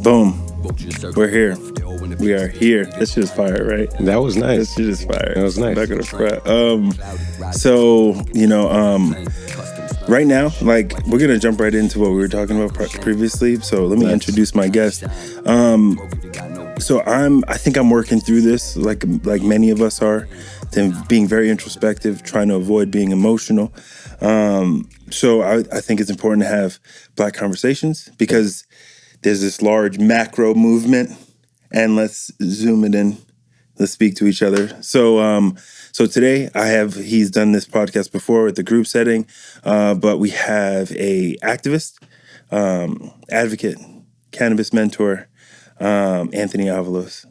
Boom. We're here. We are here. This shit is fire, right? That was nice. This shit is fire. That was nice. I'm not gonna fret. Right now, like, we're gonna jump right into what we were talking about previously. So let me introduce my guest. I think I'm working through this, like many of us are, being very introspective, trying to avoid being emotional. So I think it's important to have Black conversations because there's this large macro movement, and let's zoom it in. Let's speak to each other. So today he's done this podcast before with the group setting, but we have a activist, advocate, cannabis mentor, Anthony Avalos.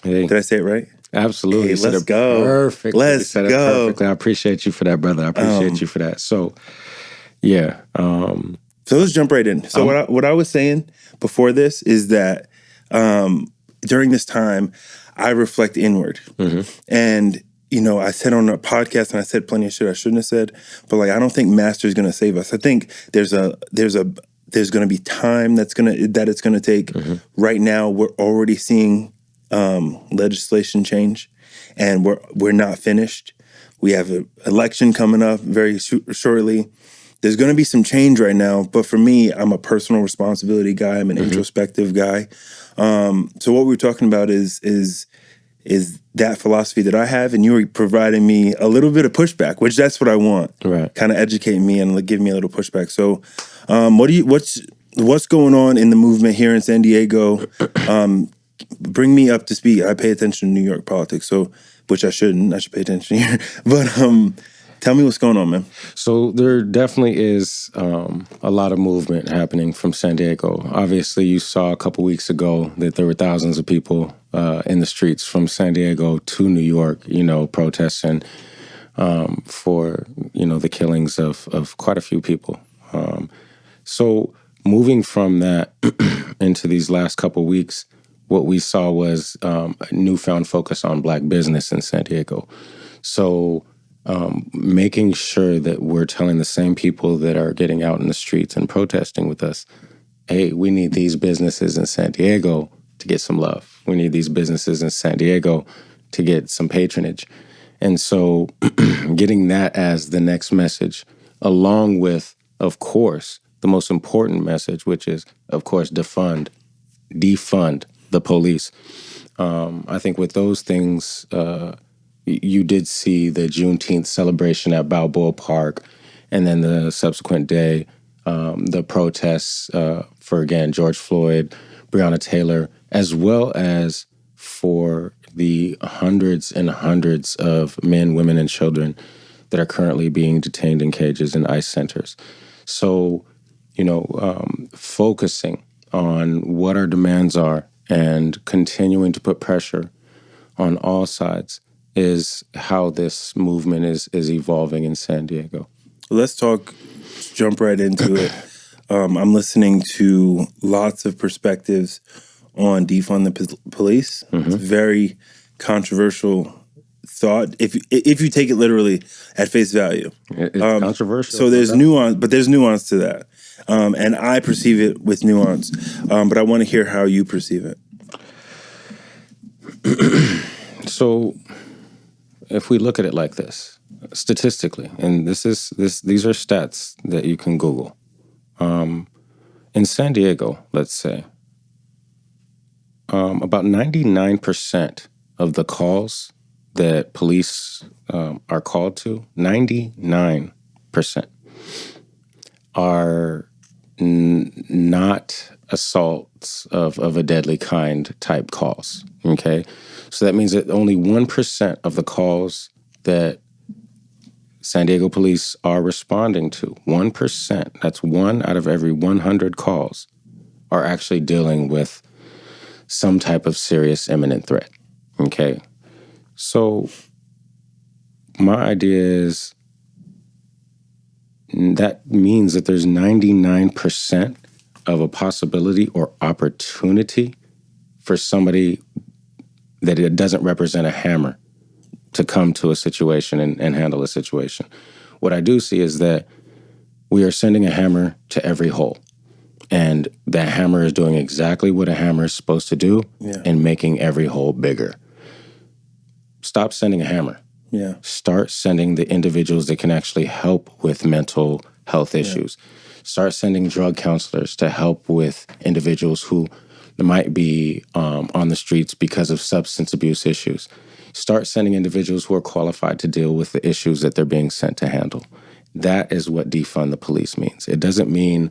Hey. Did I say it right? Absolutely. Hey, let's go. Perfect. Let's go. Perfectly. I appreciate you for that, brother. I appreciate you for that. So, yeah. So let's jump right in. So what I was saying before this is that during this time, I reflect inward. Mm-hmm. And, I said on a podcast, and I said plenty of shit I shouldn't have said, but like, I don't think master is going to save us. I think there's going to be time that it's going to take. Mm-hmm. Right now, we're already seeing legislation change, and we're not finished. We have an election coming up very shortly. There's going to be some change right now, but for me, I'm a personal responsibility guy. I'm an introspective guy. So what we're talking about is that philosophy that I have, and you were providing me a little bit of pushback, which that's what I want. Right. Kind of educate me and give me a little pushback. So, what's going on in the movement here in San Diego? Bring me up to speed. I pay attention to New York politics, so which I shouldn't. I should pay attention here, but tell me what's going on, man. So there definitely is a lot of movement happening from San Diego. Obviously, you saw a couple weeks ago that there were thousands of people in the streets from San Diego to New York, protesting for, the killings of quite a few people. So moving from that into these last couple weeks, what we saw was a newfound focus on Black business in San Diego. So making sure that we're telling the same people that are getting out in the streets and protesting with us, hey, we need these businesses in San Diego to get some love. We need these businesses in San Diego to get some patronage. And so getting that as the next message, along with, of course, the most important message, which is, of course, defund the police. I think with those things, you did see the Juneteenth celebration at Balboa Park, and then the subsequent day, the protests for, again, George Floyd, Breonna Taylor, as well as for the hundreds and hundreds of men, women, and children that are currently being detained in cages in ICE centers. So, focusing on what our demands are and continuing to put pressure on all sides is how this movement is evolving in San Diego. Let's jump right into it. I'm listening to lots of perspectives on defund the police. Mm-hmm. It's a very controversial thought if you take it literally at face value. It's controversial. So there's nuance, but there's nuance to that. And I perceive it with nuance. But I want to hear how you perceive it. So if we look at it like this, statistically, and these are stats that you can Google. In San Diego, let's say, about 99% of the calls that police are called to, 99% are not assaults of a deadly kind type calls, okay? So that means that only 1% of the calls that San Diego police are responding to, 1%, that's 1 out of every 100 calls, are actually dealing with some type of serious imminent threat, okay? So my idea is that means that there's 99% of a possibility or opportunity for somebody that it doesn't represent a hammer to come to a situation and handle a situation. What I do see is that we are sending a hammer to every hole. And that hammer is doing exactly what a hammer is supposed to do Yeah. and making every hole bigger. Stop sending a hammer. Yeah. Start sending the individuals that can actually help with mental health issues. Start sending drug counselors to help with individuals who might be on the streets because of substance abuse issues. Start sending individuals who are qualified to deal with the issues that they're being sent to handle. That is what defund the police means. It doesn't mean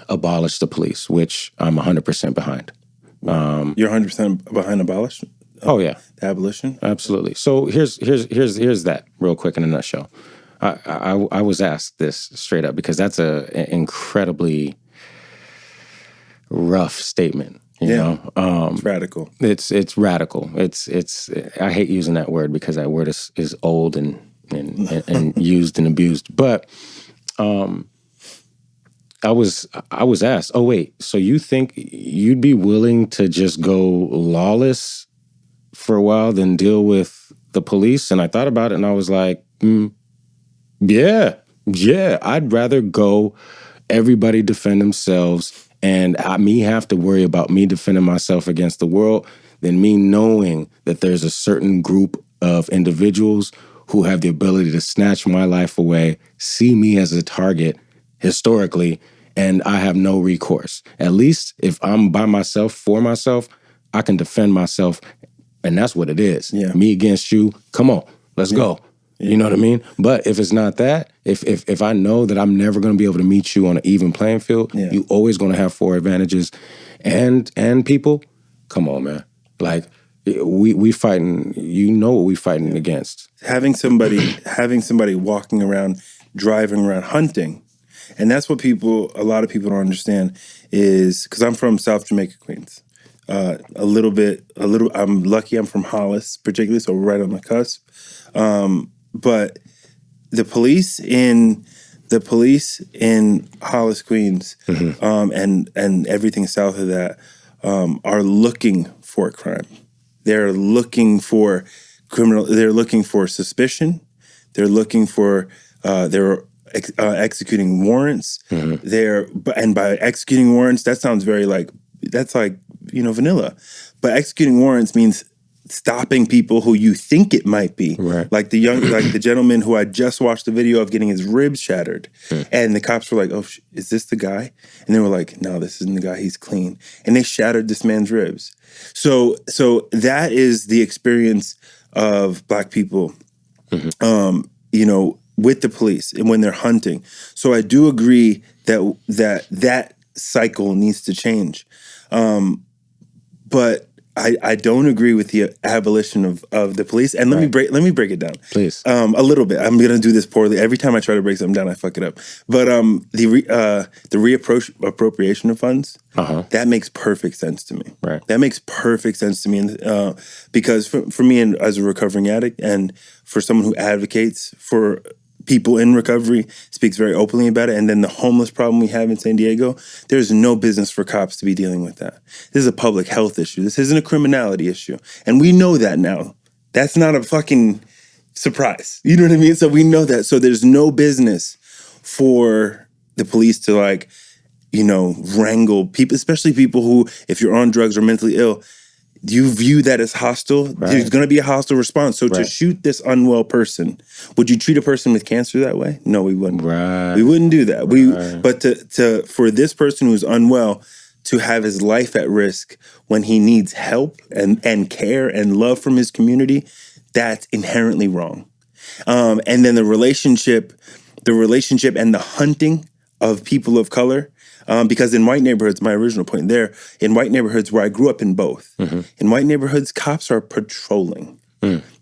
abolish the police, which I'm 100% behind. You're 100% behind abolition? Oh yeah, The abolition? absolutely. So here's that real quick in a nutshell. I was asked this straight up because that's an incredibly rough statement. You know, it's radical. It's radical. It's I hate using that word because that word is old and used and abused. But I was asked, oh wait, so you think you'd be willing to just go lawless for a while than deal with the police? And I thought about it and I was like, yeah, I'd rather go everybody defend themselves and me have to worry about me defending myself against the world than me knowing that there's a certain group of individuals who have the ability to snatch my life away, see me as a target historically, and I have no recourse. At least if I'm by myself, for myself, I can defend myself, and that's what it is. Yeah. Me against you, come on, let's go. You know what I mean? But if it's not that, if I know that I'm never going to be able to meet you on an even playing field, you always going to have 4 advantages. And people, come on, man. Like, we fighting, you know what we fighting against. Having somebody walking around, driving around, hunting, and that's what a lot of people don't understand is, because I'm from South Jamaica, Queens. I'm lucky I'm from Hollis, particularly, so we're right on the cusp. But the police in Hollis, Queens, and everything south of that, are looking for crime. They're looking for criminal. They're looking for suspicion. They're looking for. They're executing warrants. And by executing warrants, that sounds very that's vanilla. But executing warrants means stopping people who you think it might be. Right. Like the gentleman who I just watched the video of getting his ribs shattered. And the cops were like, oh, is this the guy? And they were like, no, this isn't the guy, he's clean. And they shattered this man's ribs. So that is the experience of Black people, with the police and when they're hunting. So I do agree that cycle needs to change. But I don't agree with the abolition of the police. And let me break it down, please. A little bit. I'm gonna do this poorly. Every time I try to break something down, I fuck it up. But the reappropriation of funds, that makes perfect sense to me. Right. That makes perfect sense to me, because for me, and as a recovering addict, and for someone who advocates for people in recovery, speaks very openly about it, and then the homeless problem we have in San Diego, there's no business for cops to be dealing with that. This is a public health issue. This isn't a criminality issue. And we know that now. That's not a fucking surprise. You know what I mean? So we know that. So there's no business for the police to wrangle people, especially people who, if you're on drugs or mentally ill, you view that as hostile. Right. There's going to be a hostile response. So to shoot this unwell person, would you treat a person with cancer that way? No, we wouldn't. Right. We wouldn't do that. But for this person who's unwell to have his life at risk when he needs help and care and love from his community, that's inherently wrong. And then the relationship and the hunting of people of color. Because in white neighborhoods, my original point there, in white neighborhoods where I grew up in both, in white neighborhoods, cops are patrolling.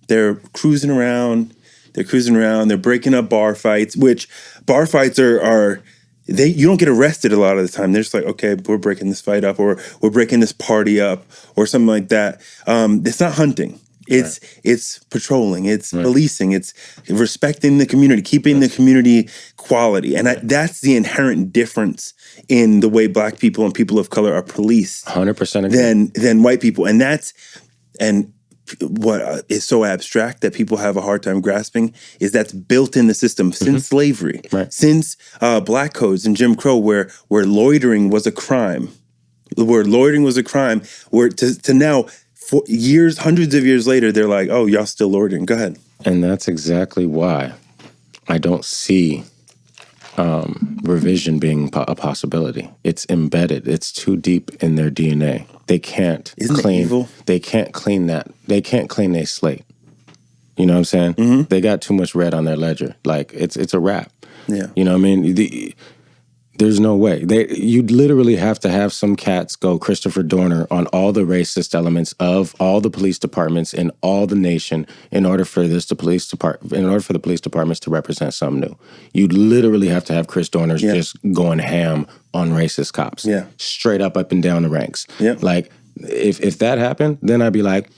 They're cruising around. They're breaking up bar fights, which bar fights you don't get arrested a lot of the time. They're just like, okay, we're breaking this fight up, or we're breaking this party up, or something like that. It's not hunting. It's patrolling, it's policing, it's respecting the community, keeping the community quality. And that's the inherent difference in the way Black people and people of color are policed 100% than white people. And what is so abstract that people have a hard time grasping is that's built in the system since slavery, since black codes and Jim Crow, where loitering was a crime, where to now, for years, hundreds of years later, they're like, oh, y'all still loitering. Go ahead. And that's exactly why I don't see revision being a possibility. It's embedded. It's too deep in their DNA. They can't clean. They can't clean that. They can't clean their slate. You know what I'm saying? Mm-hmm. They got too much red on their ledger. Like it's a wrap. Yeah. You know what I mean? There's no way. You'd literally have to have some cats go Christopher Dorner on all the racist elements of all the police departments in all the nation in order for the police departments to represent something new. You'd literally have to have Chris Dorner's just going ham on racist cops. Yeah. Straight up and down the ranks. Yeah. Like if that happened, then I'd be like,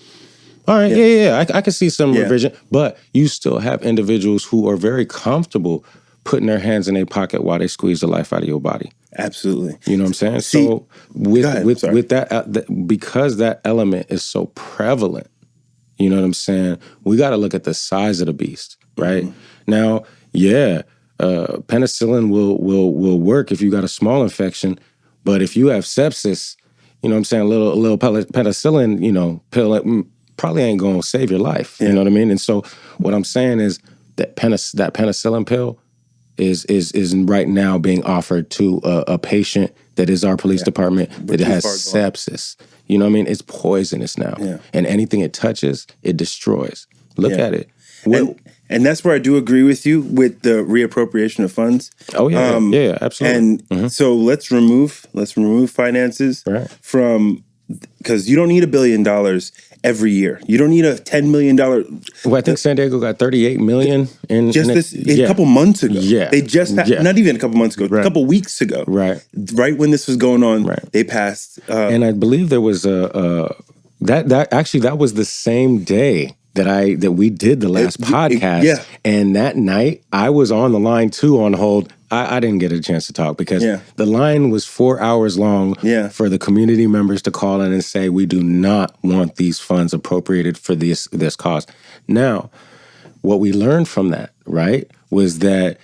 all right, I can see some revision. But you still have individuals who are very comfortable putting their hands in their pocket while they squeeze the life out of your body. Absolutely. You know what I'm saying? See, so with that, because that element is so prevalent, you know what I'm saying? We got to look at the size of the beast, right? Mm-hmm. Now, penicillin will work if you got a small infection, but if you have sepsis, you know what I'm saying? A little penicillin, pill probably ain't gonna save your life. Yeah. You know what I mean? And so what I'm saying is that penicillin pill is right now being offered to a patient that is our police department that has sepsis. You know what I mean? It's poisonous now. Yeah. And anything it touches, it destroys. Look at it. And that's where I do agree with you with the reappropriation of funds. Oh, yeah. Absolutely. And so let's remove finances from, because you don't need $1 billion every year. You don't need a $10 million. Well, I think San Diego got $38 million a couple months ago. Yeah, they just not even a couple months ago, a couple weeks ago. Right when this was going on, they passed. And I believe there was that was the same day that we did the last podcast. And that night I was on the line too on hold. I didn't get a chance to talk because the line was 4 hours long for the community members to call in and say, we do not want these funds appropriated for this cause. Now, what we learned from that, right, was that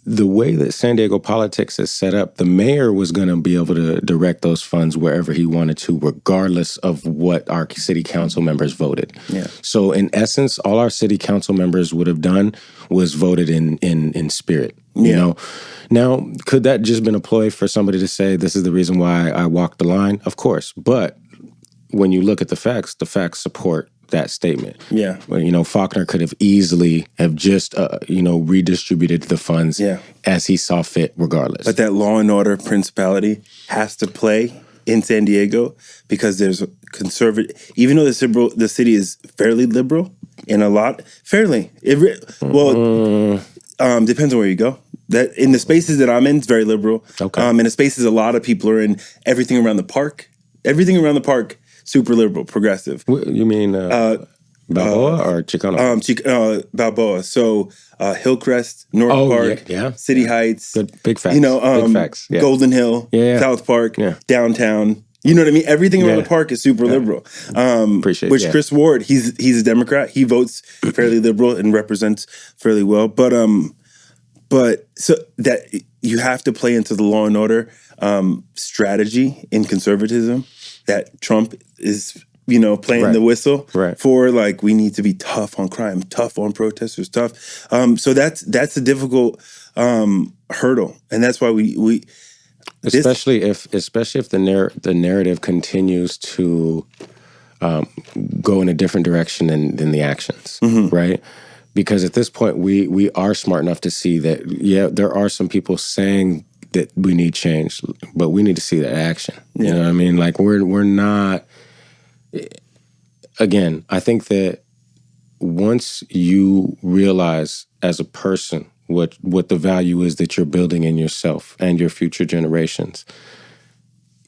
the way that San Diego politics is set up, the mayor was going to be able to direct those funds wherever he wanted to, regardless of what our city council members voted. Yeah. So in essence, all our city council members would have done was voted in spirit. You know, now, could that just been a ploy for somebody to say, this is the reason why I walked the line? Of course. But when you look at the facts support that statement. Yeah. Well, Faulkner could have easily have just, redistributed the funds as he saw fit regardless. But that law and order principality has to play in San Diego because there's conservative, even though the city is fairly liberal in a lot, depends on where you go. That in the spaces that I'm in, it's very liberal. Okay. In the spaces a lot of people are in, everything around the park, super liberal, progressive. You mean Balboa or Chicano? Balboa. So Hillcrest, North Park, City Heights. Good, big facts. Big facts. Yeah. Golden Hill, South Park, downtown. You know what I mean? Everything around the park is super liberal. Appreciate which Chris Ward, he's a Democrat. He votes fairly liberal and represents fairly well. But so that you have to play into the law and order strategy in conservatism that Trump is, playing the whistle for. Like, we need to be tough on crime, tough on protesters, tough. So that's a difficult hurdle, and that's why we especially if the narrative continues to go in a different direction than the actions, right? Because at this point, we are smart enough to see that, there are some people saying that we need change, but we need to see that action. You know what I mean? Like, we're not... Again, I think that once you realize as a person what the value is that you're building in yourself and your future generations,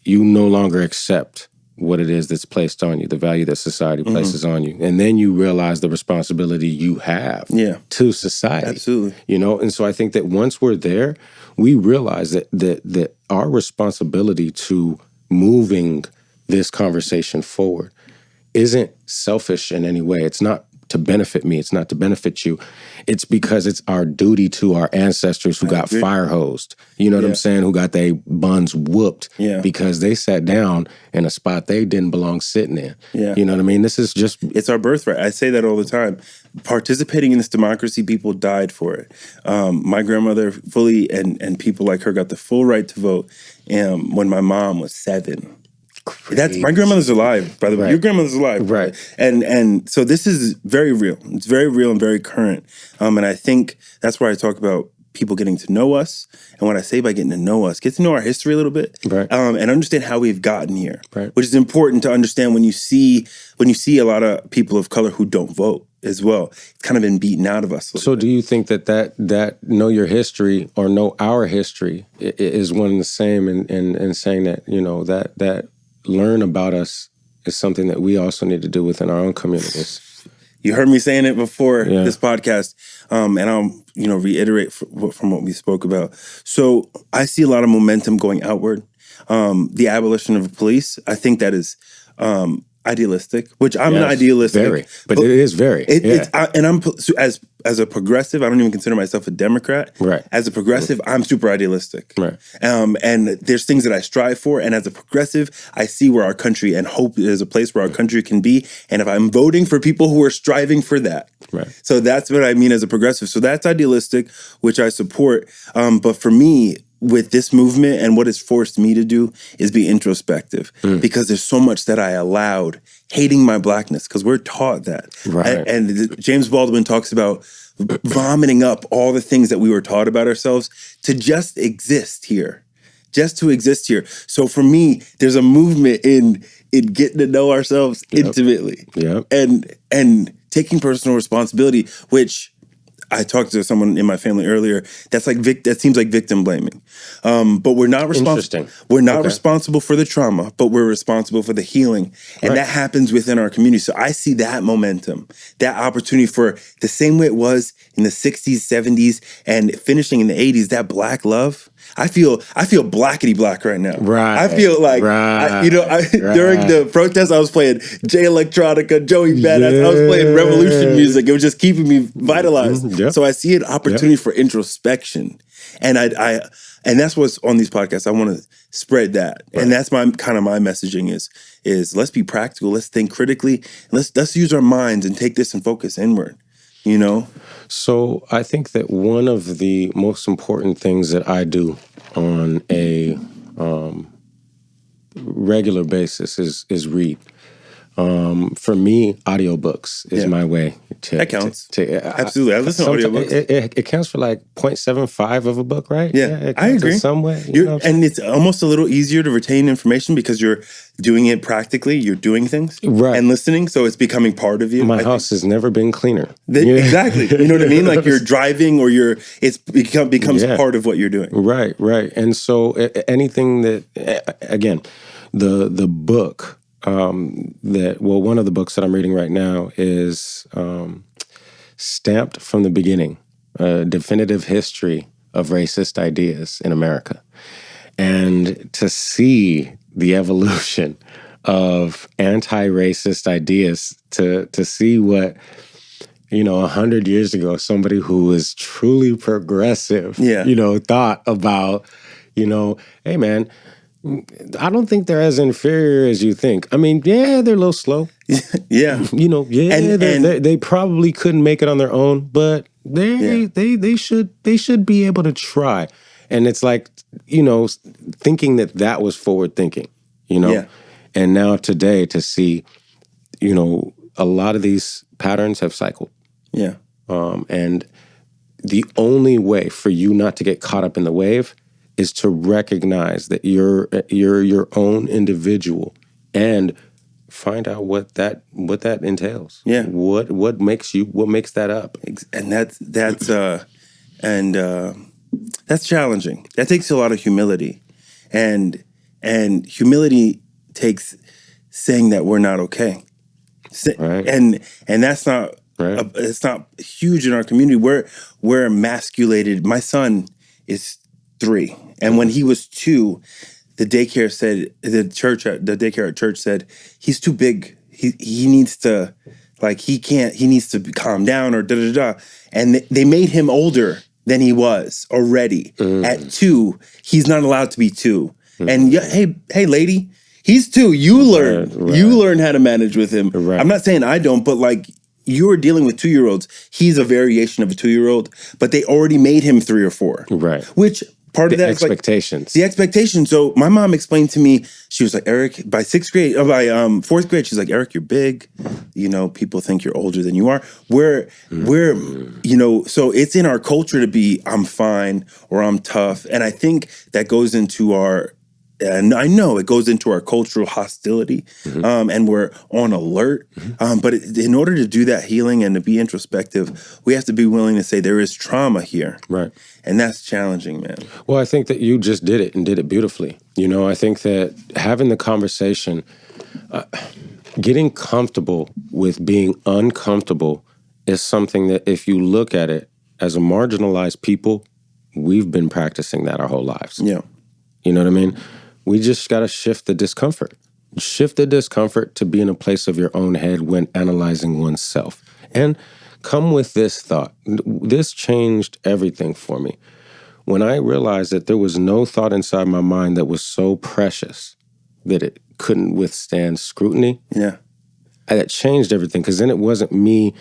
you no longer accept what it is that's placed on you, the value that society places on you. And then you realize the responsibility you have to society. Absolutely. And so I think that once we're there, we realize that our responsibility to moving this conversation forward isn't selfish in any way. It's not to benefit me. It's not to benefit you. It's because it's our duty to our ancestors who got fire hosed. You know what I'm saying? Who got their buns whooped because they sat down in a spot they didn't belong sitting in. Yeah. You know what I mean? This is just... It's our birthright. I say that all the time. Participating in this democracy, people died for it. My grandmother fully, and people like her got the full right to vote when my mom was 7. That's my grandmother's alive, by the way. Right. Your grandmother's alive, right? And so this is very real. It's very real and very current. And I think that's why I talk about people getting to know us. And what I say by getting to know us, get to know our history a little bit, right? And understand how we've gotten here, right? Which is important to understand when you see a lot of people of color who don't vote as well. It's kind of been beaten out of us. So do you think that know your history or know our history is one and the same in saying that, you know, that learn about us is something that we also need to do within our own communities? You heard me saying it before this podcast, and I'll reiterate from what we spoke about. So I see a lot of momentum going outward. The abolition of police, I think that is idealistic, which I'm an idealistic. Very, but it is very. And I'm as a progressive, I don't even consider myself a Democrat. Right. As a progressive, I'm super idealistic. Right. And there's things that I strive for. And as a progressive, I see where our country and hope there's a place where our country can be. And if I'm voting for people who are striving for that. Right. So that's what I mean as a progressive. So that's idealistic, which I support. But for me, with this movement and what it's forced me to do is be introspective because there's so much that I allowed hating my blackness because we're taught that. Right. And James Baldwin talks about vomiting up all the things that we were taught about ourselves to just exist here. Just to exist here. So for me, there's a movement in getting to know ourselves intimately. Yep. And taking personal responsibility, which I talked to someone in my family earlier. That's like that seems like victim blaming, but we're not responsible. We're not responsible for the trauma, but we're responsible for the healing, and that happens within our community. So I see that momentum, that opportunity for the same way it was in the '60s, '70s, and finishing in the '80s. That Black love. I feel blackety black right now. Right. I feel like during the protest, I was playing Jay Electronica, Joey Badass. I was playing revolution music. It was just keeping me vitalized. Yep. So I see an opportunity for introspection, and and that's what's on these podcasts. I want to spread that, and that's my messaging is let's be practical, let's think critically, and let's use our minds and take this and focus inward. You know. So I think that one of the most important things that I do on a regular basis is read. For me, audiobooks is my way to... That counts. Absolutely. I listen to audiobooks. It counts for like 0.75 of a book, right? Yeah, I agree. In some way. And it's almost a little easier to retain information because you're doing it practically. You're doing things and listening, so it's becoming part of you. My house has never been cleaner. Exactly. You know what I mean? Like you're driving or it becomes part of what you're doing. Right. And so anything that, again, the book... one of the books that I'm reading right now is Stamped from the Beginning, a definitive history of racist ideas in America. And to see the evolution of anti-racist ideas, to see what, 100 years ago, somebody who was truly progressive, thought about, hey man, I don't think they're as inferior as you think. I mean, they're a little slow. Yeah. They probably couldn't make it on their own, but they should be able to try. And it's like, thinking that was forward thinking, And now today to see, a lot of these patterns have cycled. Yeah. And the only way for you not to get caught up in the wave is to recognize that you're your own individual and find out what that entails. Yeah. What makes that up? And that's challenging. That takes a lot of humility. And humility takes saying that we're not okay. Right. And that's not it's not huge in our community. We're emasculated. My son is 3. And when he was 2, the daycare at church said, he's too big. he needs to, like, he needs to calm down or da-da-da. And they made him older than he was already. At 2, he's not allowed to be 2. And hey, lady, he's 2. You learn how to manage with him. Right. I'm not saying I don't, but like, you are dealing with 2-year-olds. He's a variation of a 2-year-old, but they already made him 3 or 4. Right. Which part of that expectations. Like, the expectations. So my mom explained to me, she was like, Eric, by 4th grade, she's like, Eric, you're big. You know, people think you're older than you are. We're you know, so it's in our culture to be, I'm fine or I'm tough. And I think that goes into and I know it goes into our cultural hostility, and we're on alert. But in order to do that healing and to be introspective, we have to be willing to say there is trauma here. Right. And that's challenging, man. Well, I think that you just did it and did it beautifully. You know, I think that having the conversation, getting comfortable with being uncomfortable is something that if you look at it as a marginalized people, we've been practicing that our whole lives. Yeah. You know what I mean? We just got to shift the discomfort. Shift the discomfort to be in a place of your own head when analyzing oneself. And come with this thought. This changed everything for me. When I realized that there was no thought inside my mind that was so precious that it couldn't withstand scrutiny. Yeah. That changed everything, because then it wasn't me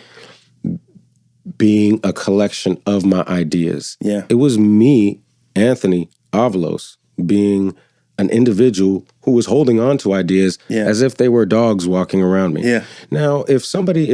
being a collection of my ideas. Yeah. It was me, Anthony Avalos, being an individual who was holding on to ideas as if they were dogs walking around me. Yeah. Now, if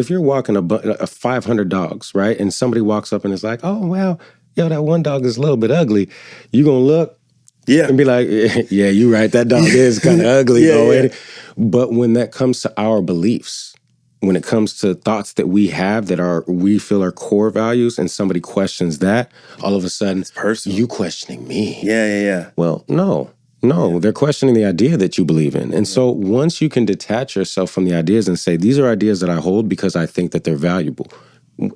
you're walking a 500 dogs, right, and somebody walks up and is like, oh, well, yo, that one dog is a little bit ugly, you gonna look and be like, yeah, you're right, that dog is kind of ugly. But when that comes to our beliefs, when it comes to thoughts that we have that we feel are core values, and somebody questions that, all of a sudden, it's personal. You questioning me. Yeah. Well, no, they're questioning the idea that you believe in. And so once you can detach yourself from the ideas and say, these are ideas that I hold because I think that they're valuable.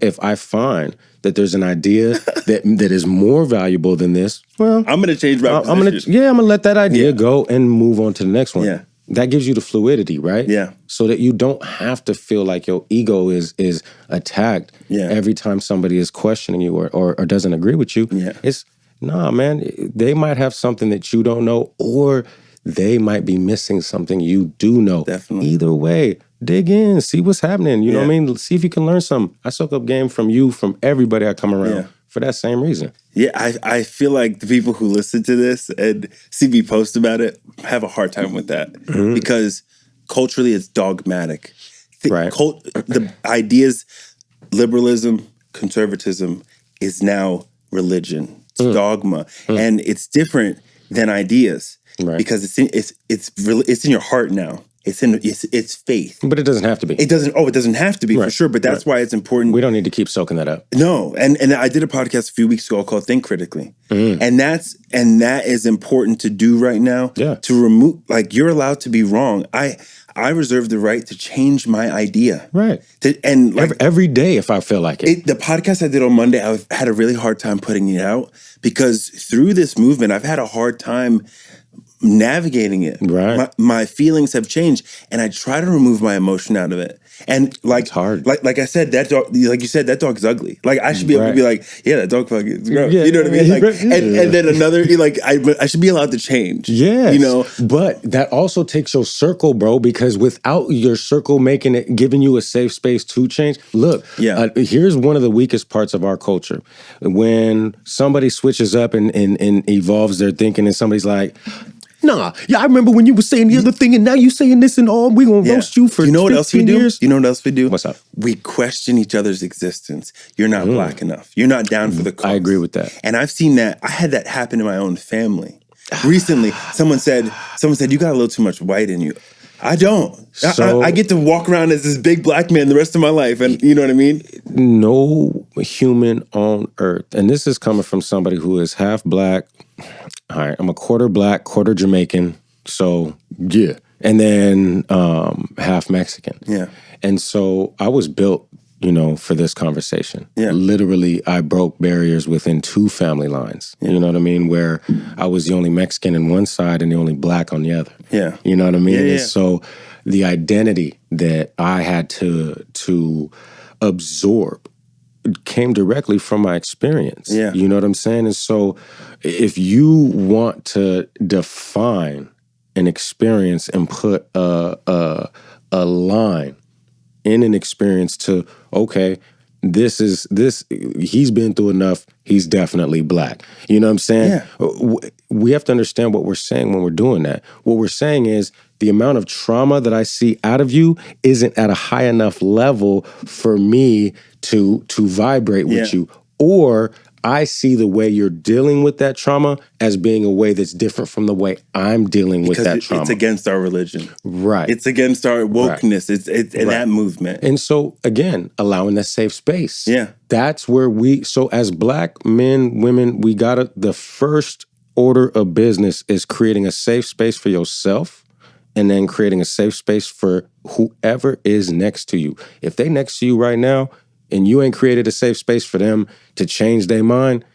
If I find that there's an idea that is more valuable than this, well, I'm going to change my position. I'm going to let that idea go and move on to the next one. Yeah. That gives you the fluidity, right? Yeah. So that you don't have to feel like your ego is attacked every time somebody is questioning you or doesn't agree with you. Yeah. Nah, man, they might have something that you don't know, or they might be missing something you do know. Definitely. Either way, dig in, see what's happening. You know what I mean? See if you can learn something. I soak up game from you, from everybody I come around for that same reason. Yeah, I feel like the people who listen to this and see me post about it have a hard time with that because culturally it's dogmatic. The ideas, liberalism, conservatism is now religion. It's dogma, and it's different than ideas because it's in your heart now. It's faith, but it doesn't have to be. It doesn't have to be for sure. But that's why it's important. We don't need to keep soaking that up. No, and I did a podcast a few weeks ago called "Think Critically," and that is important to do right now. Yeah, to remove, like, you're allowed to be wrong. I reserve the right to change my idea. Right. And like every day if I feel like it. The podcast I did on Monday, I had a really hard time putting it out because through this movement, I've had a hard time navigating it. Right. My feelings have changed, and I try to remove my emotion out of it. And like, it's hard. Like I said, that dog, like you said, that dog is ugly. Like I should be able to be like, yeah, that dog fucking is gross. Yeah, you know what I mean? Like, and then another, like I should be allowed to change. Yeah. You know? But that also takes your circle, bro, because without your circle giving you a safe space to change, look, here's one of the weakest parts of our culture. When somebody switches up and evolves their thinking and somebody's like, nah, I remember when you were saying the other thing and now you saying this and all, we're going to roast you for 15 years. You know what else we do? You know what else we do? What's up? We question each other's existence. You're not black enough. You're not down for the cause. I agree with that. And I've seen that. I had that happen in my own family. Recently, someone said, you got a little too much white in you. I don't. So, I get to walk around as this big black man the rest of my life. And you know what I mean? No human on earth, and this is coming from somebody who is half black. All right, I'm a quarter black, quarter Jamaican. So, yeah. And then half Mexican. Yeah. And so I was built, for this conversation. Yeah. Literally, I broke barriers within 2 family lines. Yeah. You know what I mean? Where I was the only Mexican on one side and the only black on the other. Yeah. You know what I mean? Yeah, yeah. And so the identity that I had to absorb came directly from my experience. Yeah. You know what I'm saying? And so if you want to define an experience and put a line in an experience to, okay, he's been through enough, he's definitely Black. You know what I'm saying? Yeah. We have to understand what we're saying when we're doing that. What we're saying is the amount of trauma that I see out of you isn't at a high enough level for me to vibrate with you. Or I see the way you're dealing with that trauma as being a way that's different from the way I'm dealing with that trauma. It's against our religion. Right. It's against our wokeness. Right. It's in that movement. And so, again, allowing that safe space. Yeah. That's where so as Black men, women, the first order of business is creating a safe space for yourself and then creating a safe space for whoever is next to you. If they next to you right now, and you ain't created a safe space for them to change their mind,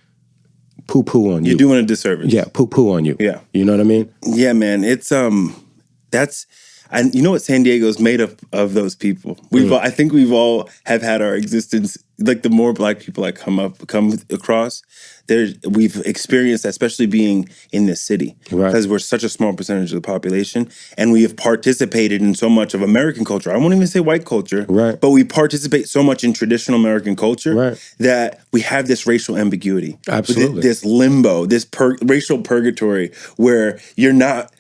poo-poo on you. You're doing a disservice. Yeah, poo-poo on you. Yeah. You know what I mean? Yeah, man. It's, and you know what San Diego's made of those people. I think we've all have had our existence, like the more Black people I come across, we've experienced that, especially being in this city. Right. Because we're such a small percentage of the population, and we have participated in so much of American culture. I won't even say white culture, right, but we participate so much in traditional American culture that we have this racial ambiguity. Absolutely. This limbo, this racial purgatory where you're not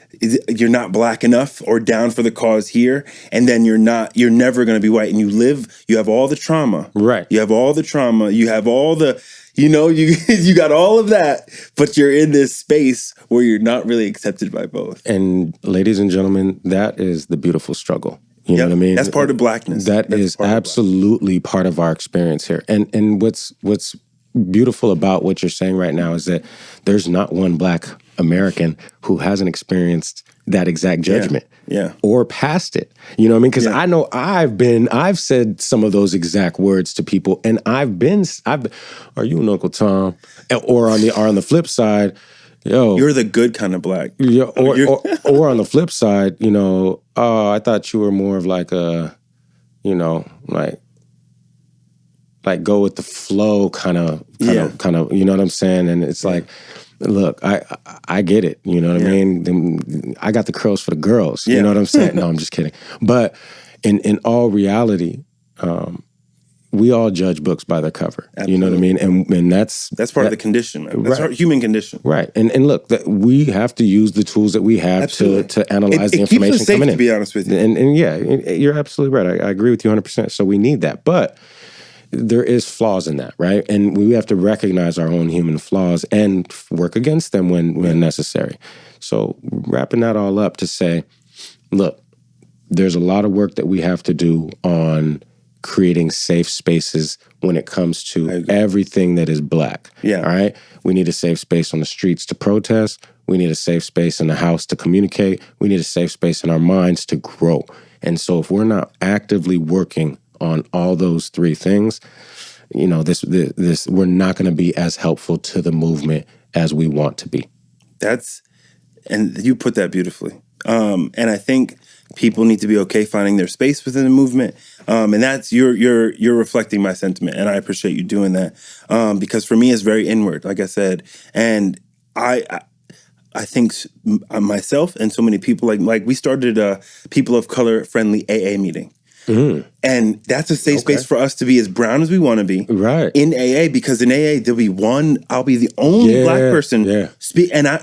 Black enough or down for the cause here, and then you're never going to be white, and you have all the trauma. Right. You have all the trauma. You have all the, you got all of that, but you're in this space where you're not really accepted by both. And ladies and gentlemen, that is the beautiful struggle. You know what I mean? That's part of Blackness. That's is absolutely part of our experience here. And what's beautiful about what you're saying right now is that there's not one Black American who hasn't experienced that exact judgment or passed it. You know what I mean? Because I know I've said some of those exact words to people, and I've been, are you an Uncle Tom? Or on the flip side, you're the good kind of Black. Or on the flip side, I thought you were more of like a, like go with the flow kind of, you know what I'm saying? And it's like, look, I get it. You know what I mean? I got the curls for the girls. You know what I'm saying? No, I'm just kidding. But in all reality, we all judge books by their cover. Absolutely. You know what I mean? And that's part of the condition, man. That's our human condition. Right. And look, we have to use the tools that we have to analyze the information keeps us safe, coming in. To be honest with you. And you're absolutely right. I agree with you 100%. So we need that. But there is flaws in that, right? And we have to recognize our own human flaws and work against them when necessary. So wrapping that all up to say, look, there's a lot of work that we have to do on creating safe spaces when it comes to everything that is Black. Yeah. All right? We need a safe space on the streets to protest. We need a safe space in the house to communicate. We need a safe space in our minds to grow. And so if we're not actively working on all those three things, this we're not going to be as helpful to the movement as we want to be. And you put that beautifully. And I think people need to be okay finding their space within the movement. And that's you're reflecting my sentiment, and I appreciate you doing that. Because for me, it's very inward, like I said, and I think myself and so many people like we started a people of color friendly AA meeting. Mm. And that's a safe space for us to be as brown as we want to be in AA, because in AA I'll be the only Black person speak, and I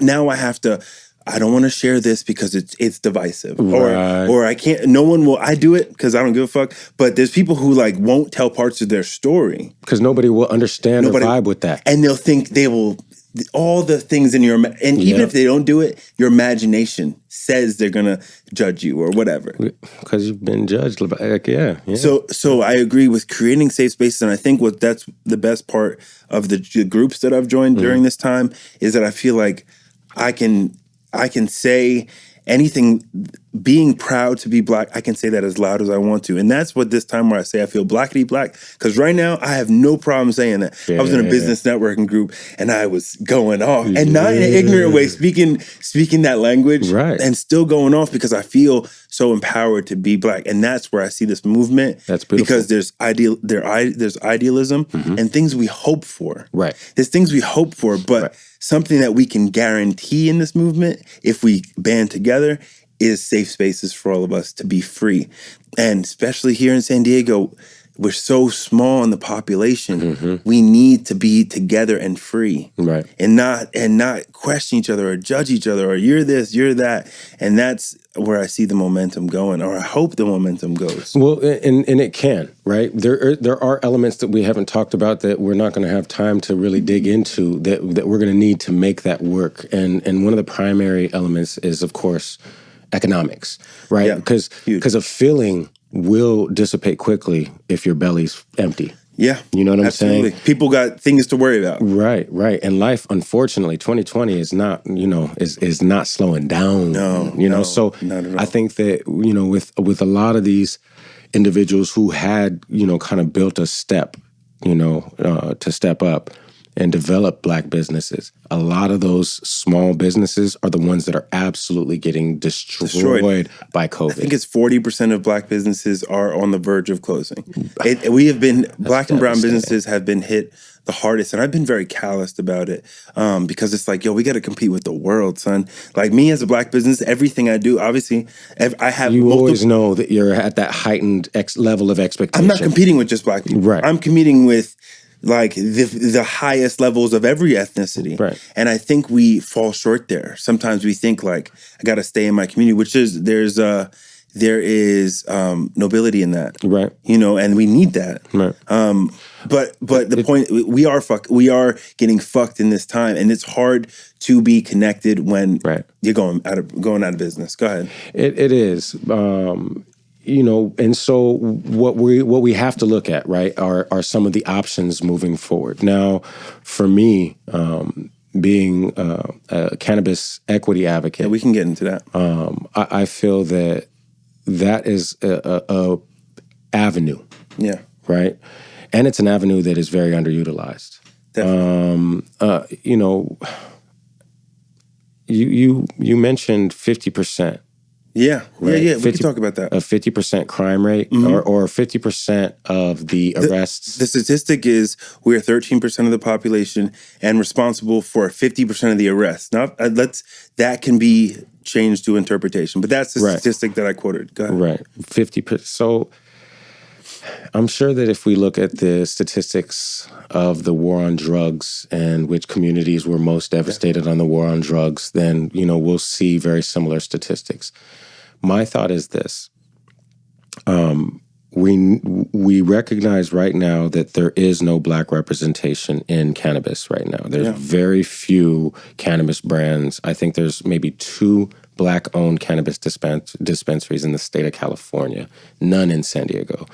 don't want to share this because it's divisive, or I can't. No one will. I do it because I don't give a fuck. But there's people who won't tell parts of their story because nobody will understand or vibe with that, and they'll think they will. All the things in even if they don't do it, your imagination says they're gonna judge you or whatever because you've been judged. So I agree with creating safe spaces, and I think that's the best part of the groups that I've joined during this time is that I feel like I can say anything, being proud to be Black, I can say that as loud as I want to. And that's what this time where I say I feel blackity black. Because right now, I have no problem saying that. I was in a business networking group and I was going off. And not in an ignorant way, speaking that language. Right. And still going off because I feel so empowered to be Black. And that's where I see this movement. That's beautiful. Because there's idealism and things we hope for. Right. There's things we hope for, but something that we can guarantee in this movement, if we band together, is safe spaces for all of us to be free. And especially here in San Diego, we're so small in the population. We need to be together and free. Right. And not question each other or judge each other or you're this, you're that. And that's where I see the momentum going, or I hope the momentum goes. Well, and it can, right? There are elements that we haven't talked about that we're not going to have time to really dig into that we're going to need to make that work. And one of the primary elements is, of course, economics, right? Yeah, because a feeling will dissipate quickly if your belly's empty. Yeah. You know what I'm saying? People got things to worry about. Right. And life, unfortunately, 2020 is not, is not slowing down. No, so not at all. I think that, with a lot of these individuals who had, kind of built a step, to step up and develop Black businesses, a lot of those small businesses are the ones that are absolutely getting destroyed by COVID. I think it's 40% of Black businesses are on the verge of closing. Black and brown businesses have been hit the hardest, and I've been very calloused about it because it's like, we got to compete with the world, son. Like me as a Black business, everything I do, obviously, I have. You always know that you're at that heightened level of expectation. I'm not competing with just Black people. Right. I'm competing with like the highest levels of every ethnicity. Right. And I think we fall short there. Sometimes we think like, I got to stay in my community, which is, there is nobility in that. Right. And we need that. Right. But the point, we are getting fucked in this time, and it's hard to be connected when you're going out of business. Go ahead. It is. And so what we have to look at, right, are some of the options moving forward. Now, for me, being a cannabis equity advocate, we can get into that. I feel that is a avenue. Yeah. Right. And it's an avenue that is very underutilized. Definitely. You mentioned 50%. Yeah, right? yeah. We can talk about that. A 50% crime rate, or 50% of the arrests. The statistic is we're 13% of the population and responsible for 50% of the arrests. Now, that can be changed to interpretation, but that's the statistic that I quoted. Go ahead. Right, 50%. So I'm sure that if we look at the statistics of the war on drugs and which communities were most devastated on the war on drugs, then, we'll see very similar statistics. My thought is this. We recognize right now that there is no Black representation in cannabis right now. There's very few cannabis brands. I think there's maybe 2 Black-owned cannabis dispensaries in the state of California, none in San Diego.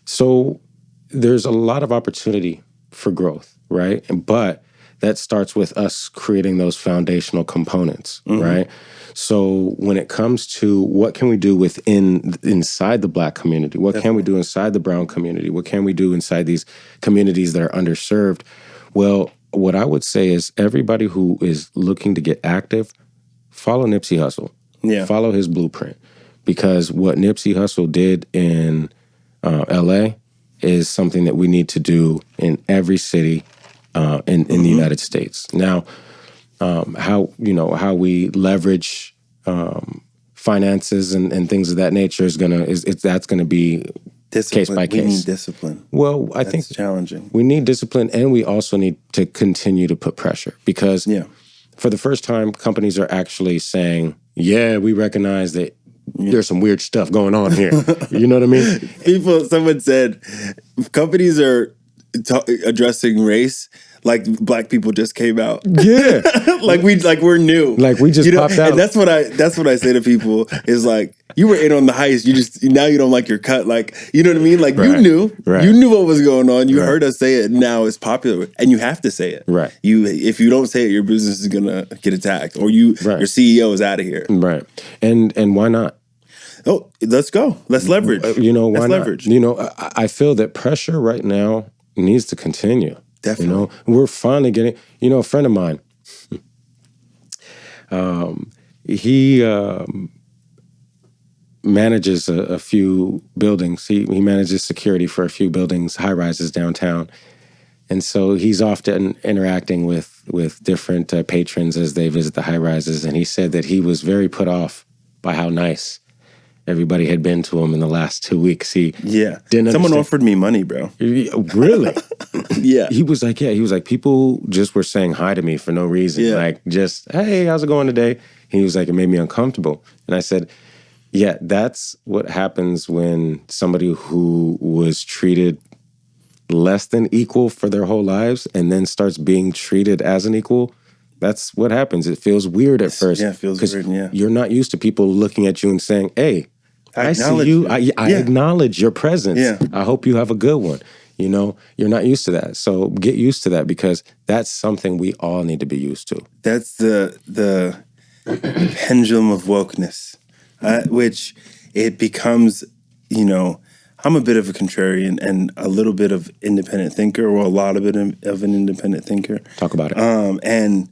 So there's a lot of opportunity for growth, right? But that starts with us creating those foundational components, right? So when it comes to what can we do inside the Black community, what can we do inside the brown community, what can we do inside these communities that are underserved? Well, what I would say is everybody who is looking to get active, follow Nipsey Hussle. Yeah. Follow his blueprint. Because what Nipsey Hussle did in LA is something that we need to do in every city in the United States. Now, how we leverage finances and things of that nature that's gonna be discipline. Case by case. We need discipline. Well, I think it's challenging. We need discipline, and we also need to continue to put pressure because for the first time, companies are actually saying, "Yeah, we recognize that." There's some weird stuff going on here. You know what I mean? Someone said, companies are addressing race like black people just came out. Yeah. we're new. Like we just popped out. And that's what I say to people is like, you were in on the heist. Now you don't like your cut. Like, you know what I mean? Like you knew what was going on. You heard us say it. Now it's popular, and you have to say it. Right. If you don't say it, your business is gonna get attacked, or your CEO is out of here. Right. And why not? Oh, let's go. Let's leverage. Why not? I feel that pressure right now needs to continue. Definitely. We're finally getting. A friend of mine. He manages a few buildings. He manages security for a few buildings, high rises downtown, and so he's often interacting with different patrons as they visit the high rises. And he said that he was very put off by how nice everybody had been to him in the last 2 weeks. Someone offered me money, bro. Really? Yeah. He was like, people just were saying hi to me for no reason. Yeah. Like, just, hey, how's it going today? He was like, it made me uncomfortable. And I said, yeah, that's what happens when somebody who was treated less than equal for their whole lives and then starts being treated as an equal. That's what happens. It feels weird at first. Yeah, it feels weird, yeah. You're not used to people looking at you and saying, hey, I see you. I acknowledge your presence. Yeah. I hope you have a good one. You're not used to that. So get used to that, because that's something we all need to be used to. That's the pendulum of wokeness, which it becomes, I'm a bit of a contrarian and a little bit of independent thinker, or a lot of it of an independent thinker. Talk about it. And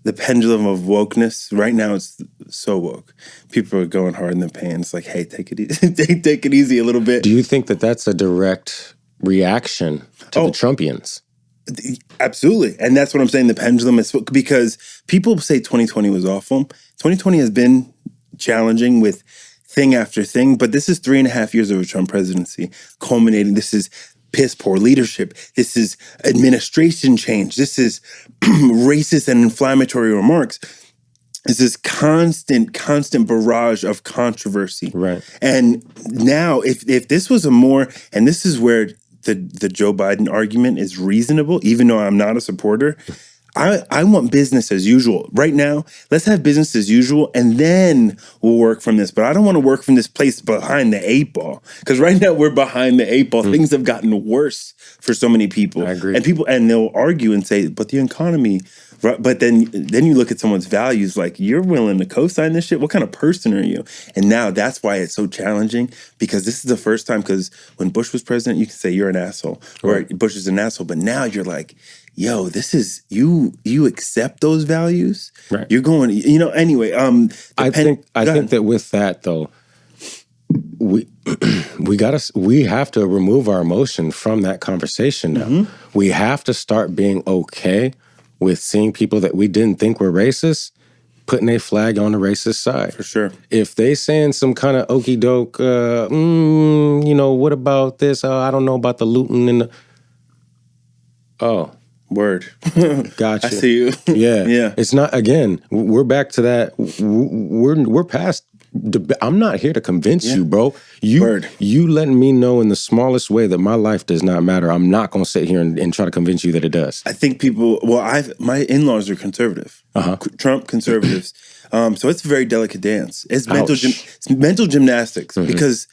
the pendulum of wokeness, right now it's so woke. People are going hard in the pain. It's like, hey, take it easy. Take it easy a little bit. Do you think that that's a direct reaction to the Trumpians? Absolutely. And that's what I'm saying. The pendulum is, because people say 2020 was awful. 2020 has been challenging with thing after thing, but this is 3.5 years of a Trump presidency culminating. This is piss poor leadership. This is administration change. This is racist and inflammatory remarks. This is constant barrage of controversy. Right. And now if this was and this is where the Joe Biden argument is reasonable, even though I'm not a supporter. I want business as usual. Right now, let's have business as usual, and then we'll work from this. But I don't want to work from this place behind the 8 ball, because right now we're behind the 8 ball. Things have gotten worse for so many people. I agree. And they'll argue and say, but the economy. Right? But then you look at someone's values, like, you're willing to co-sign this shit? What kind of person are you? And now that's why it's so challenging, because this is the first time, because when Bush was president, you could say you're an asshole, or Bush is an asshole. But now you're like, yo, this is, you accept those values? Right. You're going, anyway. I think that with that, though, we have to remove our emotion from that conversation now. Mm-hmm. We have to start being okay with seeing people that we didn't think were racist putting a flag on the racist side. For sure. If they saying some kind of okey doke, what about this? I don't know about the looting and the... Oh. Word. Gotcha. I see you. Yeah. Yeah. It's not, again, we're back to that. We're past... I'm not here to convince you, bro. You letting me know in the smallest way that my life does not matter. I'm not going to sit here and try to convince you that it does. I think people, my in-laws are conservative. Trump conservatives. So it's a very delicate dance. It's mental gymnastics, because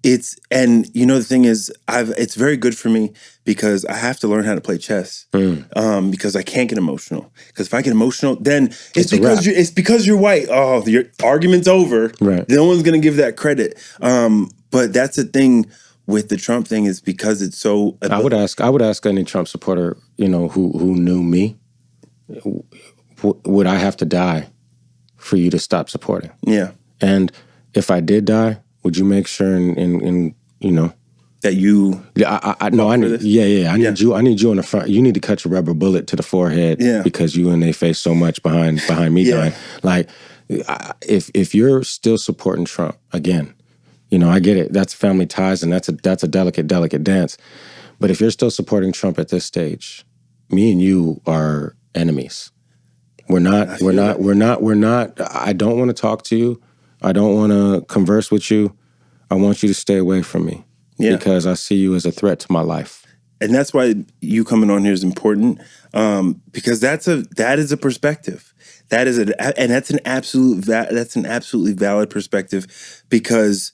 the thing is, it's very good for me, because I have to learn how to play chess, because I can't get emotional. Because if I get emotional, then it's because you're white. Oh, your argument's over. Right. No one's gonna give that credit. But that's the thing with the Trump thing, is because it's so. I would ask any Trump supporter, who knew me, would I have to die for you to stop supporting? Yeah. And if I did die, would you make sure and that you? Yeah, I need you. I need you on the front. You need to cut your rubber bullet to the forehead, because you and they face so much behind me dying. Like, if you're still supporting Trump, again, I get it. That's family ties, and that's a delicate dance. But if you're still supporting Trump at this stage, me and you are enemies. We're not. I don't want to talk to you. I don't want to converse with you. I want you to stay away from me, because I see you as a threat to my life. and that's why you coming on here is important, because that is a perspective. That's an absolutely valid perspective, because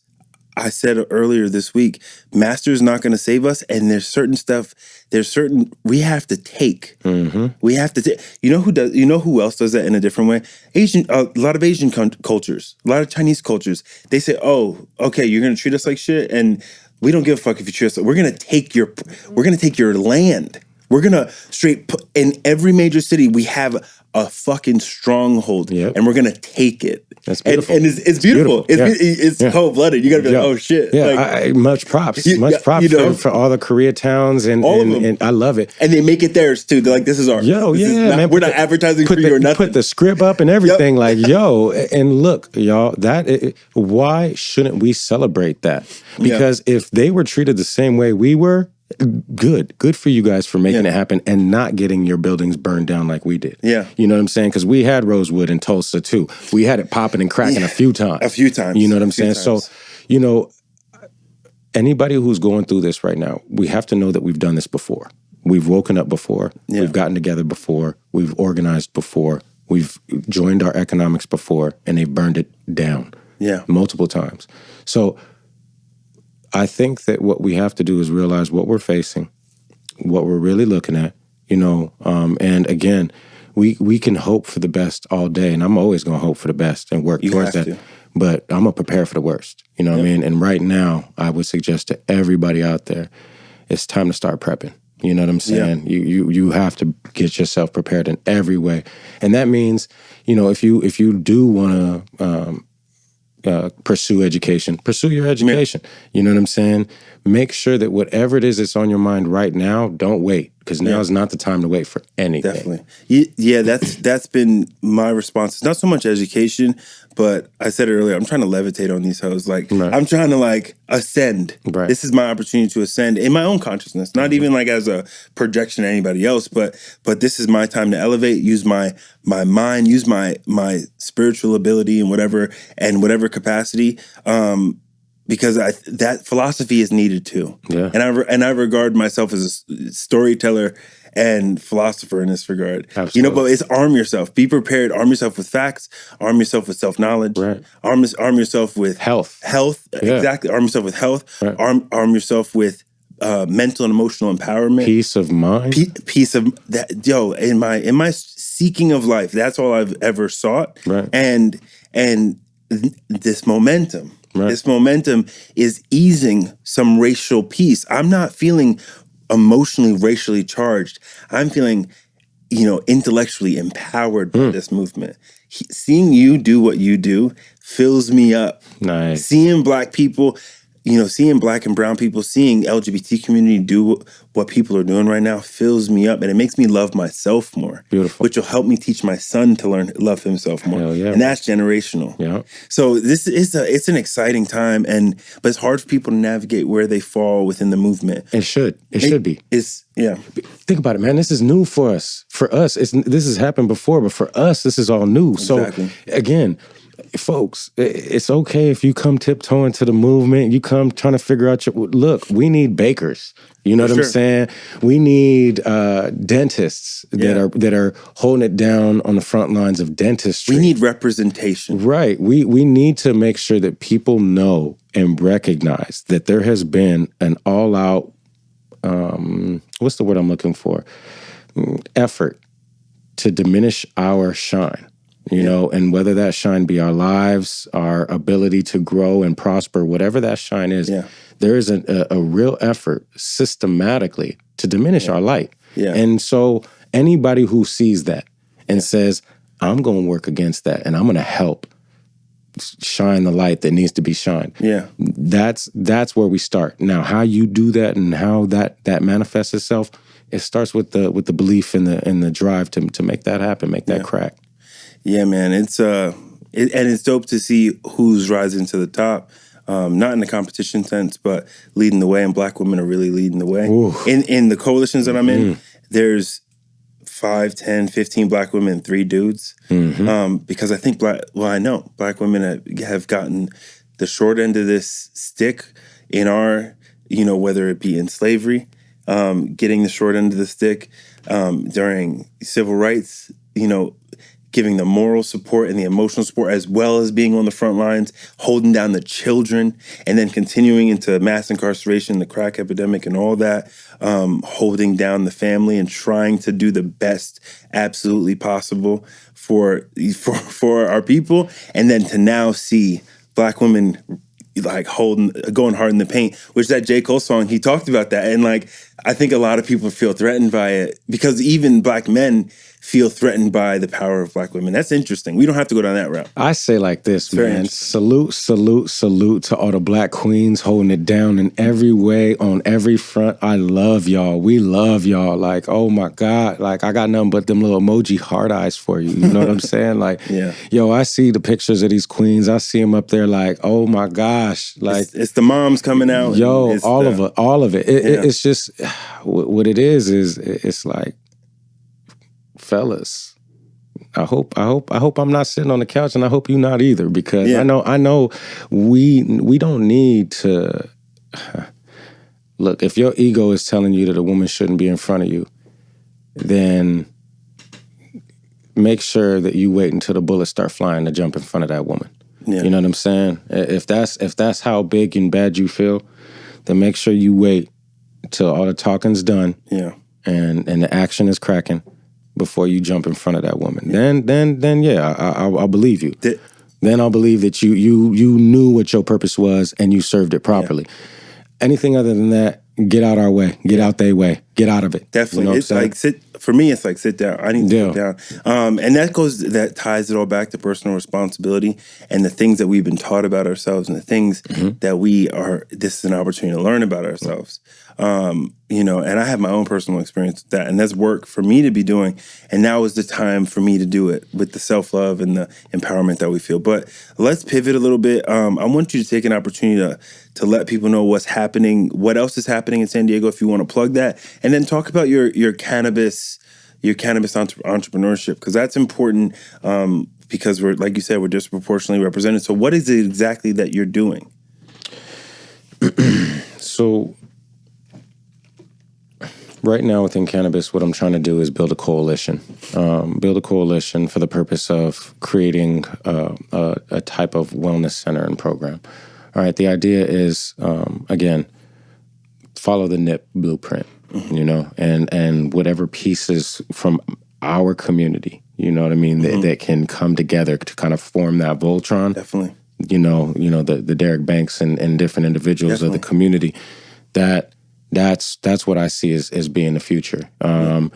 I said earlier this week, master's not going to save us, and there's certain we have to take. Mm-hmm. We have to take. You know who else does that in a different way? A lot of Asian cultures, a lot of Chinese cultures. They say, "Oh, okay, you're going to treat us like shit, and we don't give a fuck if you treat us. We're going to take your land. We're going to in every major city we have a fucking stronghold, and we're going to take it." That's beautiful. And it's beautiful. It's cold-blooded. You got to be like, oh, shit. Yeah, much props. Much props for all the Koreatowns and all of them. And I love it. And they make it theirs, too. They're like, this is ours. Man. We're not advertising for you or nothing. Put the script up and everything. And look, y'all, why shouldn't we celebrate that? Because if they were treated the same way we were, good for you guys for making it happen and not getting your buildings burned down like we did. Yeah. You know what I'm saying? Because we had Rosewood in Tulsa too. We had it popping and cracking a few times. You know what I'm saying? So, anybody who's going through this right now, we have to know that we've done this before. We've woken up before. Yeah. We've gotten together before. We've organized before. We've joined our economics before, and they've burned it down multiple times. So I think that what we have to do is realize what we're facing, what we're really looking at, and again, we can hope for the best all day, and I'm always going to hope for the best and work towards that. But I'm going to prepare for the worst, what I mean? And right now, I would suggest to everybody out there, it's time to start prepping. You know what I'm saying? Yeah. You have to get yourself prepared in every way. And that means, if you do want to pursue education, pursue your education. Yeah. You know what I'm saying? Make sure that whatever it is that's on your mind right now, don't wait, because now is not the time to wait for anything. Definitely. Yeah, that's been my response. It's not so much education, but I said it earlier, I'm trying to levitate on these hoes. I'm trying to ascend. Right. This is my opportunity to ascend in my own consciousness, not even as a projection to anybody else, but this is my time to elevate, use my mind, use my spiritual ability in whatever capacity. Because that philosophy is needed too. Yeah. And I regard myself as a storyteller and philosopher in this regard. Absolutely. But it's arm yourself. Be prepared. Arm yourself with facts. Arm yourself with self-knowledge. Right. Arm yourself with health. Yeah. Exactly. Arm yourself with health. Right. Arm yourself with mental and emotional empowerment. Peace of mind. Peace of that. In my seeking of life, that's all I've ever sought. Right. And this momentum. Right. This momentum is easing some racial peace. I'm not feeling emotionally racially charged. I'm feeling, intellectually empowered by this movement. Seeing you do what you do fills me up. Nice. Seeing Black people, seeing Black and brown people, seeing LGBT community do what people are doing right now fills me up, and it makes me love myself more. Beautiful. Which will help me teach my son to love himself more. Hell yeah. And that's generational. Yeah. So this is it's an exciting time, but it's hard for people to navigate where they fall within the movement. It should be. Yeah. Think about it, man. This is new for us. For us, this has happened before, but for us, this is all new. Exactly. So again, folks, it's okay if you come tiptoeing to the movement. You come trying to figure out look, we need bakers. You know what I'm saying? We need dentists that are holding it down on the front lines of dentistry. We need representation. Right. We need to make sure that people know and recognize that there has been an all-out, what's the word I'm looking for? Effort to diminish our shine. And whether that shine be our lives, our ability to grow and prosper, whatever that shine is, there is a real effort systematically to diminish our light. Yeah. And so anybody who sees that and says, I'm going to work against that and I'm going to help shine the light that needs to be shined. Yeah. That's where we start. Now, how you do that and how that manifests itself, it starts with the belief and the drive to make that happen, make that crack. Yeah, man, and it's dope to see who's rising to the top. Not in the competition sense, but leading the way, and Black women are really leading the way. Ooh. In the coalitions that I'm in, there's 5, 10, 15 Black women and 3 dudes. Mm-hmm. Because I think I know Black women have gotten the short end of this stick in our, whether it be in slavery, getting the short end of the stick during civil rights, giving the moral support and the emotional support, as well as being on the front lines, holding down the children, and then continuing into mass incarceration, the crack epidemic and all that, holding down the family and trying to do the best absolutely possible for our people. And then to now see Black women like going hard in the paint, which that J. Cole song, he talked about that. And like, I think a lot of people feel threatened by it because even Black men feel threatened by the power of Black women. That's interesting. We don't have to go down that route. I say like this, man. Salute, salute, salute to all the Black queens holding it down in every way, on every front. I love y'all. We love y'all. Like, oh my God. Like, I got nothing but them little emoji heart eyes for you. You know what I'm saying? Like, yeah. Yo, I see the pictures of these queens. I see them up there like, oh my gosh. Like, it's the moms coming out. Yo, all of it. It's just, what it is it's like, fellas, I hope I'm not sitting on the couch, and I hope you not either, because I know we don't need to look. If your ego is telling you that a woman shouldn't be in front of you, then make sure that you wait until the bullets start flying to jump in front of that woman. Yeah. You know what I'm saying? If that's how big and bad you feel, then make sure you wait till all the talking's done. Yeah. And the action is cracking before you jump in front of that woman. Yeah. Then I'll believe you. Then I'll believe that you knew what your purpose was and you served it properly. Yeah. Anything other than that, get out our way. Get out their way. Get out of it. Definitely. You know, it's like for me, it's like sit down. I need to sit down. And that ties it all back to personal responsibility and the things that we've been taught about ourselves and the things that this is an opportunity to learn about ourselves. And I have my own personal experience with that, and that's work for me to be doing. And now is the time for me to do it with the self-love and the empowerment that we feel. But let's pivot a little bit. I want you to take an opportunity to let people know what's happening, what else is happening in San Diego, if you want to plug that, and then talk about your cannabis entrepreneurship, because that's important. Because we're, like you said, we're disproportionately represented. So what is it exactly that you're doing? So right now within cannabis, what I'm trying to do is build a coalition. Build a coalition for the purpose of creating a type of wellness center and program. All right, the idea is, again, follow the NIP blueprint, and whatever pieces from our community, you know what I mean, that can come together to kind of form that Voltron. Definitely. The Derek Banks and different individuals of the community, that's what I see as being the future. And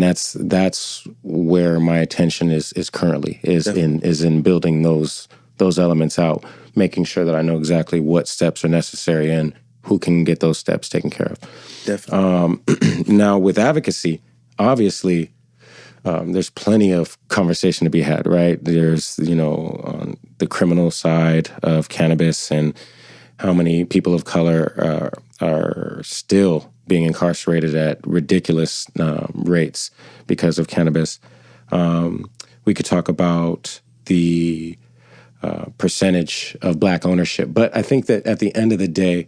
that's where my attention is currently in building those elements out, making sure that I know exactly what steps are necessary and who can get those steps taken care of. Definitely. Now with advocacy, obviously, there's plenty of conversation to be had, right? There's, on the criminal side of cannabis and how many people of color are still being incarcerated at ridiculous rates because of cannabis. We could talk about the percentage of Black ownership. But I think that at the end of the day,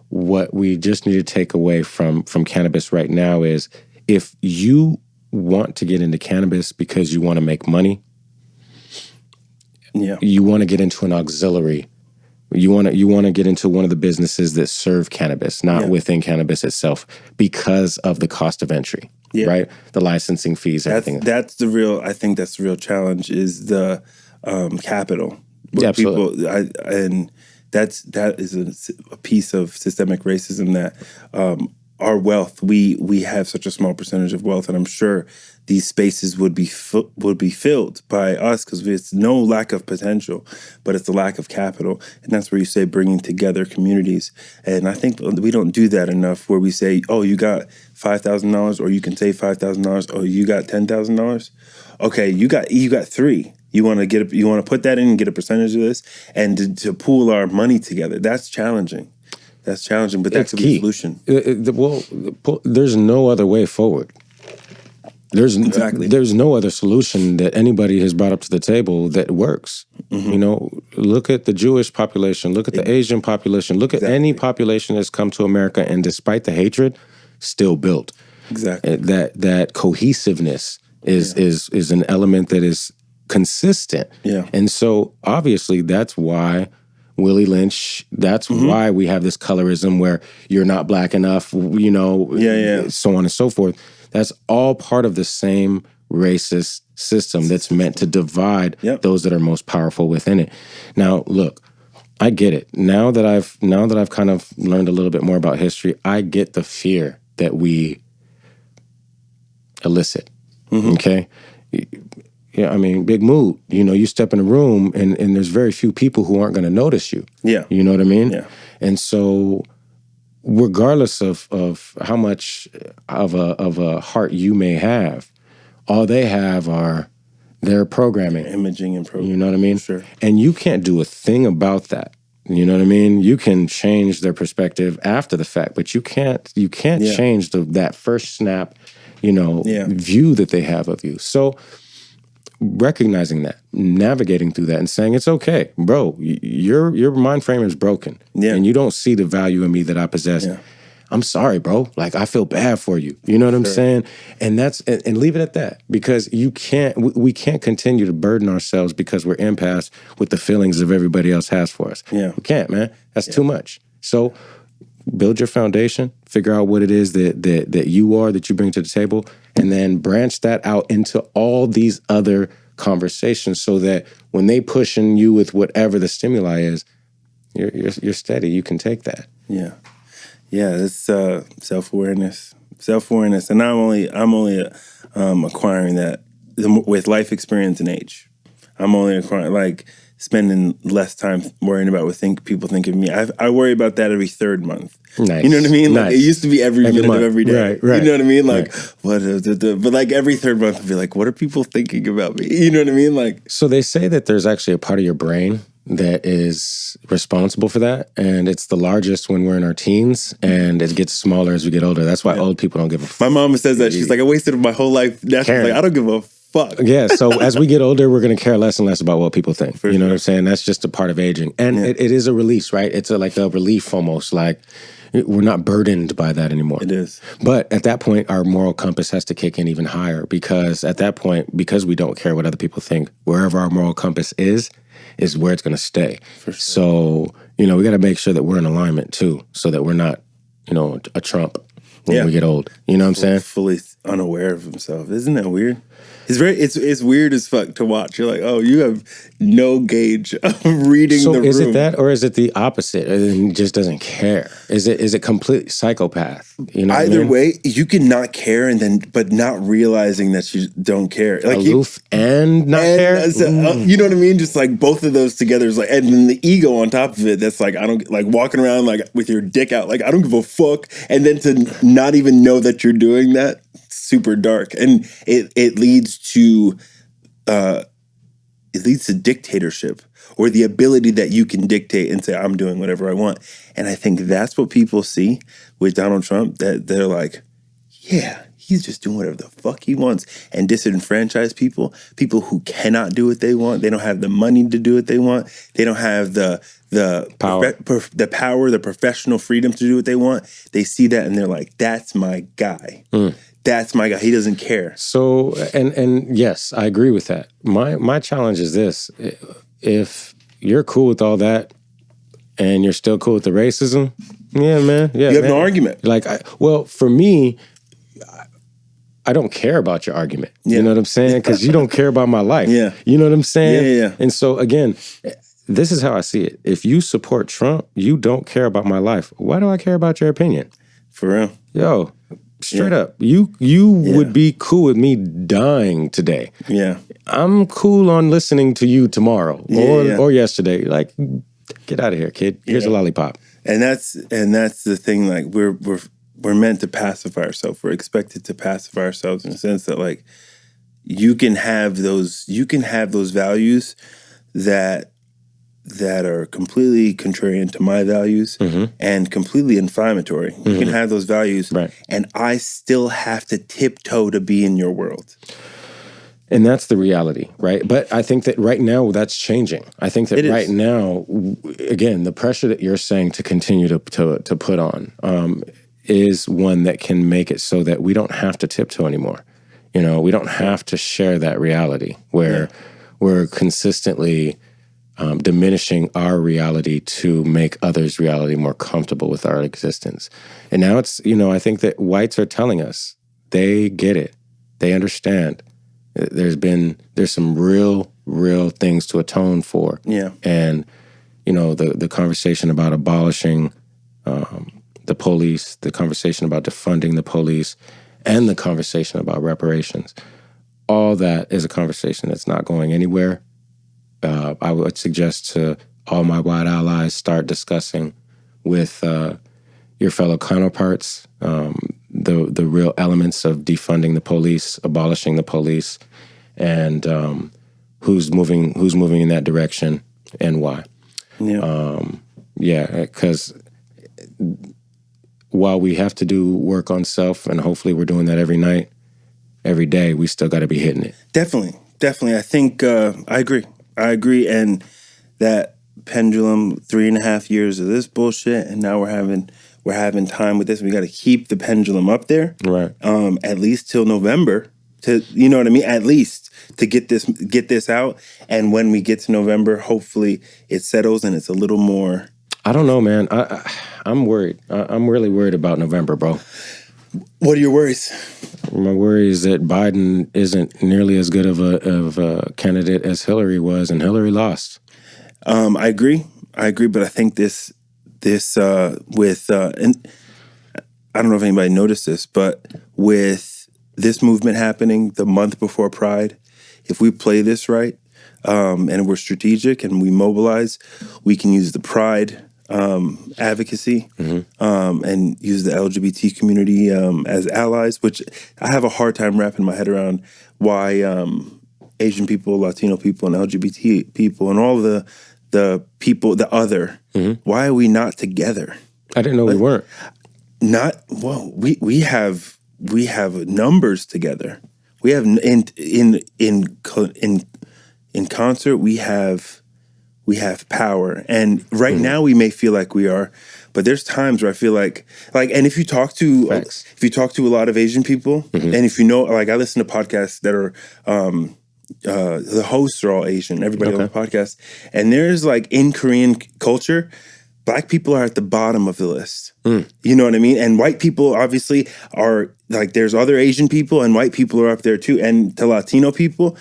what we just need to take away from cannabis right now is, if you want to get into cannabis because you want to make money, you want to get into an auxiliary. You want to get into one of the businesses that serve cannabis, not within cannabis itself, because of the cost of entry, right? The licensing fees, everything. I think that's the real challenge, is the capital. Absolutely. That is a piece of systemic racism, that our wealth, we have such a small percentage of wealth, and I'm sure these spaces would be filled by us, because it's no lack of potential, but it's the lack of capital. And that's where you say bringing together communities. And I think we don't do that enough, where we say, oh, you got $5,000, or you can save $5,000. Oh, you got $10,000. Okay, you got $3,000. You want to put that in and get a percentage of this, and to pool our money together. That's challenging. But that's a solution. There's no other way forward. There's no other solution that anybody has brought up to the table that works. Mm-hmm. Look at the Jewish population. Look at the Asian population. Look at any population that's come to America, and despite the hatred, still built. Exactly. That cohesiveness is an element that is consistent. Yeah. And so obviously that's why Willie Lynch, that's why we have this colorism where you're not black enough, you know, so on and so forth. That's all part of the same racist system that's meant to divide those that are most powerful within it. Now, look, I get it. Now that I've kind of learned a little bit more about history, I get the fear that we elicit. Okay? Yeah, I mean, big mood. You know, you step in a room and there's very few people who aren't going to notice you. Yeah. You know what I mean? Yeah. And so regardless of how much of a heart you may have, all they have are their programming. Imaging and programming. You know what I mean? Sure. And you can't do a thing about that. You know what I mean? You can change their perspective after the fact, but you can't change that first snap, you know, view that they have of you. So recognizing that, navigating through that and saying, it's okay, bro, your mind frame is broken and you don't see the value in me that I possess. Yeah. I'm sorry, bro. Like, I feel bad for you. You know what I'm saying? And that's, and leave it at that, because we can't continue to burden ourselves because we're empaths with the feelings of everybody else has for us. Yeah. We can't, man. That's too much. So build your foundation, figure out what it is that you are, that you bring to the table, and then branch that out into all these other conversations so that when they pushing you with whatever the stimuli is, you're steady. You can take that. Yeah. Yeah, it's self-awareness, and I'm only acquiring that with life experience and age. I'm only acquiring, like, spending less time worrying about what people think of me. I worry about that every third month. Nice. You know what I mean? Like, nice. It used to be every minute month. of every day. Right. You know what I mean? Like, but like every third month, I'd be like, what are people thinking about me? You know what I mean? Like, so they say that there's actually a part of your brain that is responsible for that, and it's the largest when we're in our teens, and it gets smaller as we get older. That's why old people don't give a fuck. My mom says that. She's like, I wasted my whole life. She's like, I don't give a fuck. Yeah, so as we get older, we're going to care less and less about what people think. You know what I'm saying? That's just a part of aging. And it is a release, right? It's like a relief almost, like we're not burdened by that anymore. It is. But at that point, our moral compass has to kick in even higher, because at that point, because we don't care what other people think, wherever our moral compass is where it's going to stay. For sure. So, you know, we got to make sure that we're in alignment too, so that we're not, you know, a Trump when we get old. You know what I'm saying? Fully unaware of himself. Isn't that weird? It's weird as fuck to watch. You're like, oh, you have no gauge of reading the room. So is it that, or is it the opposite? It just doesn't care. Is it complete psychopath? You know, either way, you can not care but not realizing that you don't care. Like aloof and not care. You know what I mean? Just like both of those together is like, and then the ego on top of it. That's like, I don't, like, walking around like with your dick out, like, I don't give a fuck, and then to not even know that you're doing that. Super dark, and it leads to dictatorship, or the ability that you can dictate and say, I'm doing whatever I want. And I think that's what people see with Donald Trump, that they're like, yeah, he's just doing whatever the fuck he wants, and disenfranchise people who cannot do what they want. They don't have the money to do what they want. They don't have the power, the professional freedom to do what they want. They see that and they're like, that's my guy. That's my guy. He doesn't care. So, and yes, I agree with that. My challenge is this: if you're cool with all that, and you're still cool with the racism, yeah, man, yeah, you have no argument. Like, for me, I don't care about your argument. You know what I'm saying? Because you don't care about my life. Yeah, you know what I'm saying? Yeah. And so again, this is how I see it. If you support Trump, you don't care about my life. Why do I care about your opinion? For real, yo. Straight up. You would be cool with me dying today. Yeah. I'm cool on listening to you tomorrow or yesterday. Like, get out of here, kid. Here's a lollipop. And that's the thing. Like, we're meant to pacify ourselves. We're expected to pacify ourselves in the sense that, like, you can have those values that are completely contrarian to my values and completely inflammatory. You can have those values, and I still have to tiptoe to be in your world. And that's the reality, right? But I think that right now that's changing. I think that right now, again, the pressure that you're saying to continue to put on, is one that can make it so that we don't have to tiptoe anymore. You know, we don't have to share that reality where we're consistently diminishing our reality to make others' reality more comfortable with our existence. And now it's, you know, I think that whites are telling us they get it. They understand. There's some real things to atone for. Yeah. And, you know, the conversation about abolishing the police, the conversation about defunding the police, and the conversation about reparations, all that is a conversation that's not going anywhere. I would suggest to all my white allies start discussing with your fellow counterparts the real elements of defunding the police, abolishing the police, and who's moving in that direction and why. Yeah. Because while we have to do work on self, and hopefully we're doing that every night, every day, we still got to be hitting it. Definitely. I think I agree. And that pendulum, 3.5 years of this bullshit, and now we're having time with this. We got to keep the pendulum up there, right? At least till November. You know what I mean? At least to get this out. And when we get to November, hopefully it settles and it's a little more. I don't know, man. I'm worried. I'm really worried about November, bro. What are your worries? My worry is that Biden isn't nearly as good of a candidate as Hillary was, and Hillary lost. I agree, but I think this with and I don't know if anybody noticed this, but with this movement happening the month before Pride, if we play this right, and we're strategic and we mobilize, we can use the Pride advocacy and use the LGBT community as allies, which I have a hard time wrapping my head around why Asian people, Latino people, and LGBT people, and all the people, the other, why are we not together? I didn't know we weren't. We have numbers together. We have in concert. We have power, and right now we may feel like we are, but there's times where I feel like, and if you talk to a lot of Asian people, and if you know, like I listen to podcasts that are, the hosts are all Asian, everybody on the podcast, and there's like in Korean culture, Black people are at the bottom of the list. You know what I mean? And white people obviously are like, there's other Asian people, and white people are up there too, and to Latino people,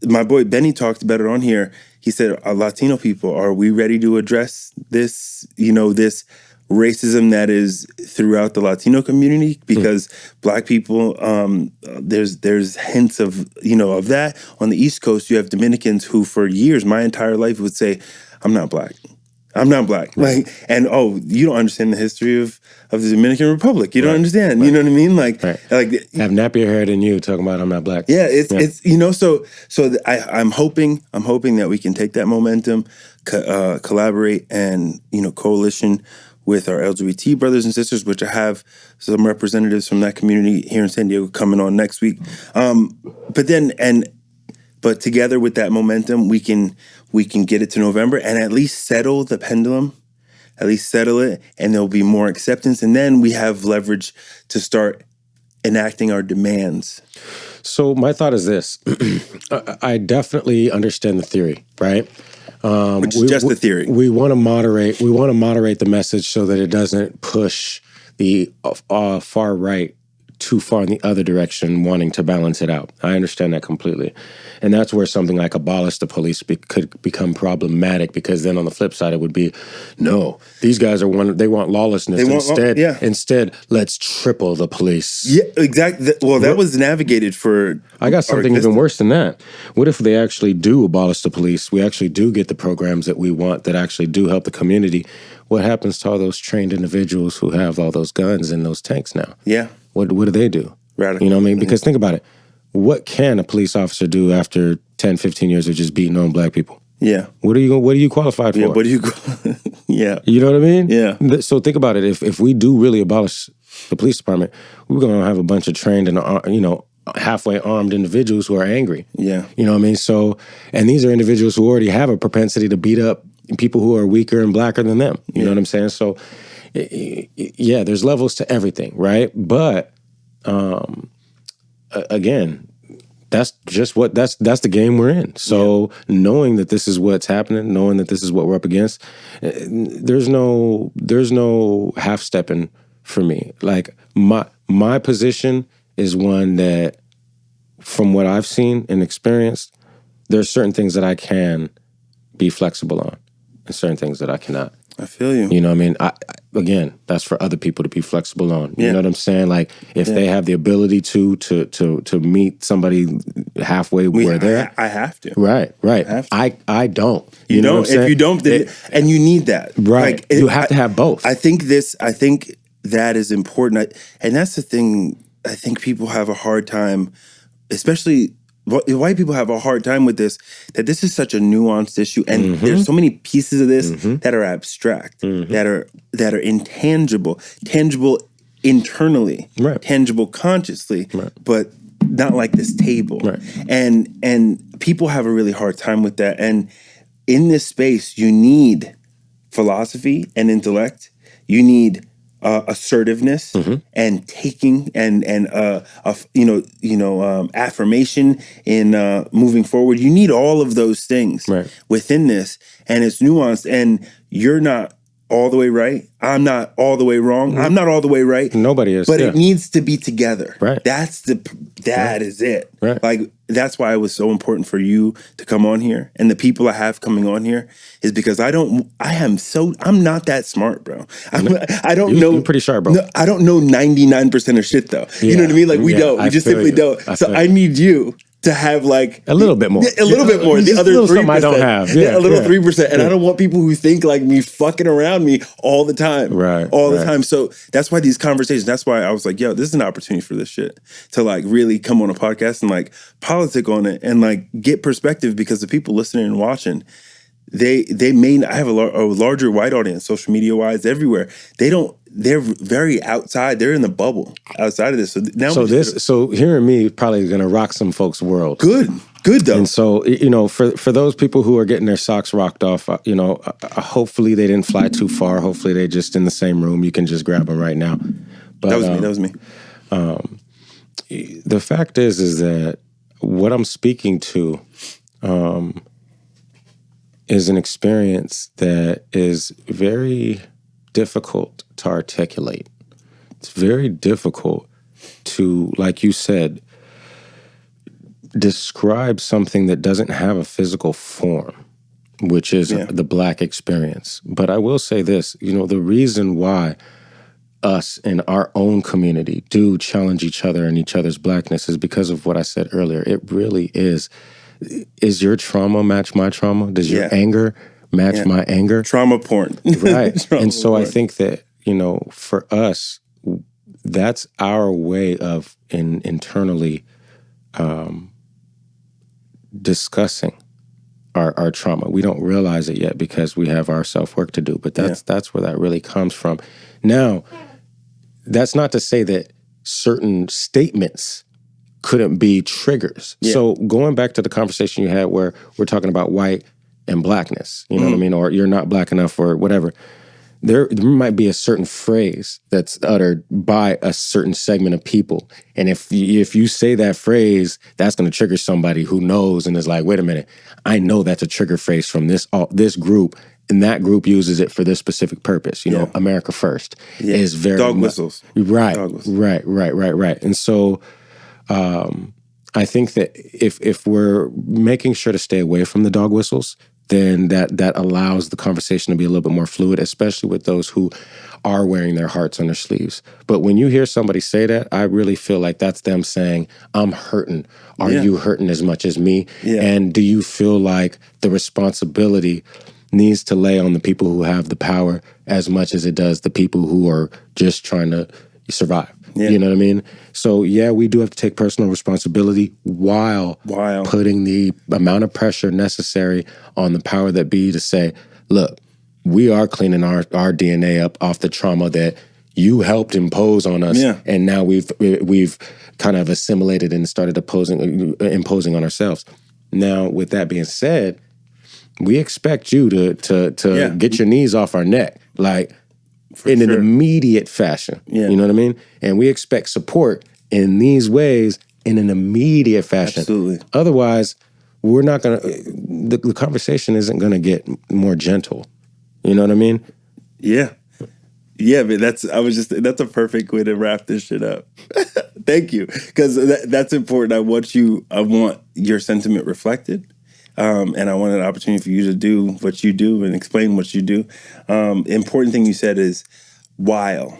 my boy Benny talked about it on here. He said, Latino people, are we ready to address this, this racism that is throughout the Latino community? Because Black people, there's hints of, of that. On the East Coast, you have Dominicans who for years, my entire life would say, I'm not Black. I'm not Black. Like, and you don't understand the history of the Dominican Republic. You don't understand. You know what I mean? Like have nappier hair than you talking about I'm not Black. Yeah, it's I'm hoping that we can take that momentum, collaborate, and coalition with our LGBT brothers and sisters, which I have some representatives from that community here in San Diego coming on next week. But together with that momentum, we can get it to November and at least settle the pendulum, at least settle it, and there'll be more acceptance. And then we have leverage to start enacting our demands. So my thought is this. I definitely understand the theory, right? Which is just the theory. We want to moderate the message so that it doesn't push the far right too far in the other direction, wanting to balance it out. I understand that completely. And that's where something like abolish the police could become problematic, because then on the flip side, it would be, no, these guys they want lawlessness. Instead, let's triple the police. Yeah, exactly. Well, that was navigated for... I got something even worse than that. What if they actually do abolish the police? We actually do get the programs that we want that actually do help the community. What happens to all those trained individuals who have all those guns and those tanks now? Yeah. What do they do? Radical. You know what I mean? Because think about it. What can a police officer do after 10, 15 years of just beating on Black people? Yeah. What are you qualified for? Yeah, yeah. You know what I mean? Yeah. So think about it. If we do really abolish the police department, we're going to have a bunch of trained and, halfway armed individuals who are angry. Yeah. You know what I mean? So, and these are individuals who already have a propensity to beat up people who are weaker and Blacker than them. You know what I'm saying? So, yeah, there's levels to everything, right? But again, that's the game we're in. So knowing that this is what's happening, knowing that this is what we're up against, there's no half stepping for me. Like my position is one that, from what I've seen and experienced, there's certain things that I can be flexible on, and certain things that I cannot. I feel you. You know what I mean? Again, that's for other people to be flexible on. You know what I'm saying? Like, if they have the ability to meet somebody halfway where they're at. I have to. Right. I don't. You know don't. If you don't, then, and you need that. Right. Like, you have to have both. I think that is important. And that's the thing. I think people have a hard time, especially white people have a hard time with this, that this is such a nuanced issue, and there's so many pieces of this that are abstract, that are intangible, tangible internally, tangible consciously, but not like this table. And people have a really hard time with that. And in this space, you need philosophy and intellect. You need assertiveness and taking and affirmation in moving forward. You need all of those things within this, and it's nuanced. And you're not all the way right. I'm not all the way wrong. I'm not all the way right. Nobody is. But it needs to be together. Right. That is it. Right. Like, that's why it was so important for you to come on here, and the people I have coming on here, is because I'm not that smart, bro. I don't know. You're pretty sharp, bro. No, I don't know 99% of shit, though. You know what I mean? Like, we just simply don't. So I need you to have like a little bit more, a little bit more. The other 3% I don't have, a little 3%, and I don't want people who think like me fucking around me all the time, all the time. So that's why these conversations. That's why I was like, yo, this is an opportunity for this shit to like really come on a podcast and like politic on it and like get perspective, because the people listening and watching, I have a larger white audience, social media wise, everywhere. They're very outside. They're in the bubble outside of this. So now, so hearing me probably is going to rock some folks' world. Good though. And so, for those people who are getting their socks rocked off, hopefully they didn't fly too far. Hopefully they're just in the same room. You can just grab them right now. But that was me. The fact is that what I'm speaking to is an experience that is very difficult to articulate. It's very difficult to, like you said, describe something that doesn't have a physical form, which is the Black experience. But I will say this, the reason why us in our own community do challenge each other and each other's Blackness is because of what I said earlier. It really is your trauma match my trauma? Does your anger match my anger? Trauma porn. Right. Trauma and so porn. I think that, for us, that's our way of internally discussing our trauma. We don't realize it yet because we have our self-work to do, but that's where that really comes from. Now, that's not to say that certain statements couldn't be triggers. Yeah. So going back to the conversation you had where we're talking about white and Blackness, you know what I mean? Or you're not Black enough or whatever. There might be a certain phrase that's uttered by a certain segment of people. And if you say that phrase, that's going to trigger somebody who knows and is like, wait a minute, I know that's a trigger phrase from this group, and that group uses it for this specific purpose. America First is very... Dog whistles. Right, Dog whistles. Right. And so I think that if we're making sure to stay away from the dog whistles, then that allows the conversation to be a little bit more fluid, especially with those who are wearing their hearts on their sleeves. But when you hear somebody say that, I really feel like that's them saying, I'm hurting. Are you hurting as much as me? Yeah. And do you feel like the responsibility needs to lay on the people who have the power as much as it does the people who are just trying to survive? Yeah. You know what I mean? So, we do have to take personal responsibility while putting the amount of pressure necessary on the power that be to say, look, we are cleaning our DNA up off the trauma that you helped impose on us. Yeah. And now we've kind of assimilated and started imposing on ourselves. Now, with that being said, we expect you to get your knees off our neck. Like, in an immediate fashion. Yeah. You know what I mean? And we expect support in these ways in an immediate fashion. Absolutely. Otherwise, we're not going to, the conversation isn't going to get more gentle. You know what I mean? Yeah. Yeah, but that's a perfect way to wrap this shit up. Thank you. Because that's important. I want your sentiment reflected. And I want an opportunity for you to do what you do and explain what you do. Important thing you said is while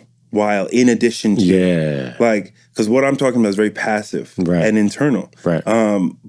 in addition to, like, because what I'm talking about is very passive and internal. Right.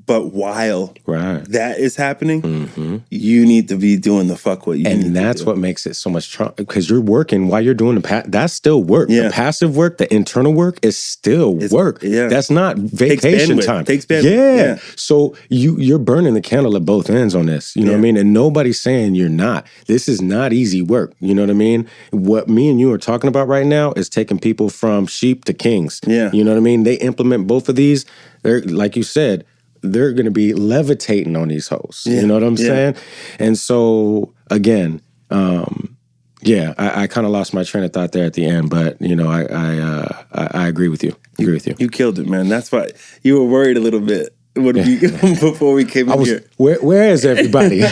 But while that is happening, you need to be doing the fuck what you need to do. And that's what makes it so much because you're working while you're doing that's still work. Yeah. The passive work, the internal work is still work. Yeah. That's not vacation time. Takes bandwidth. Yeah. So you're burning the candle at both ends on this. You know what I mean? And nobody's saying you're not. This is not easy work. You know what I mean? What me and you are talking about right now is taking people from sheep to kings. Yeah. You know what I mean? They implement both of these. They're, like you said, they're going to be levitating on these hoes. Yeah. You know what I'm saying? And so, again, I kind of lost my train of thought there at the end, but, you know, I agree with you. You killed it, man. That's why you were worried a little bit before we came in here. Where is everybody?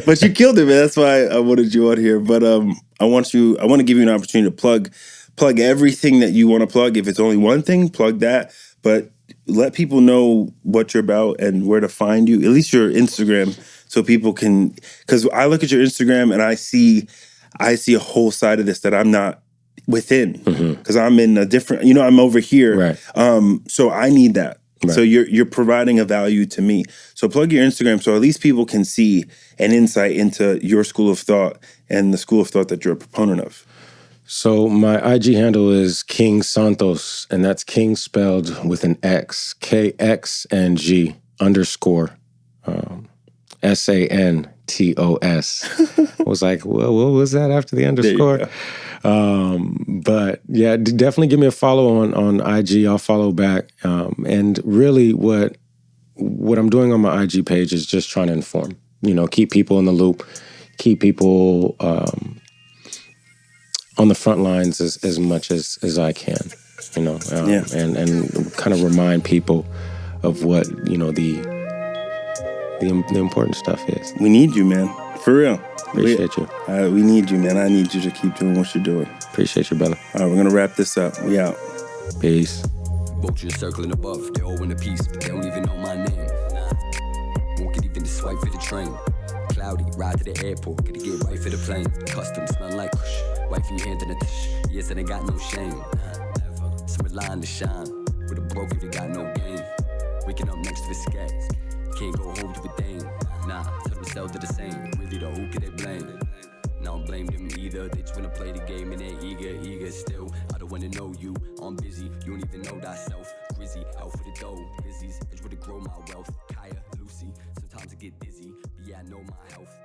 But you killed it, man. That's why I wanted you on here. But I want to give you an opportunity to plug everything that you want to plug. If it's only one thing, plug that. But let people know what you're about and where to find you, at least your Instagram, so people can, because I look at your Instagram and I see a whole side of this that I'm not within, because I'm in a different, I'm over here. Right. So I need that. Right. So you're providing a value to me. So plug your Instagram so at least people can see an insight into your school of thought and the school of thought that you're a proponent of. So my IG handle is King Santos, and that's King spelled with an X, KXNG _ SANTOS. I was like, well, what was that after the underscore? But yeah, definitely give me a follow on IG. I'll follow back. And really what I'm doing on my IG page is just trying to inform, keep people in the loop, keep people on the front lines as much as I can, and kind of remind people of what, the important stuff is. We need you, man. For real. Appreciate you. We need you, man. I need you to keep doing what you're doing. Appreciate you, brother. All right, we're going to wrap this up. We out. Peace. Vultures circling above, they're all in a piece, but they don't even know my name. Won't get even to swipe for the train. Cloudy, ride to the airport, gotta get right for the plane. Custom, smell like kush. Wifey hand in a tish. Yes, and I got no shame. Some line to shine. With a broke if you got no game. Waking up next to the scats. Can't go home to a dame. Nah, tell themselves they're the same. Really though, who can they blame? Now I don't blame them either. They just wanna play the game and they're eager still. I don't wanna know you, I'm busy. You don't even know thyself. Grizzy, out for the dough. Busy's, I just wanna grow my wealth. Kaya, Lucy, sometimes I get dizzy. But yeah, I know my health.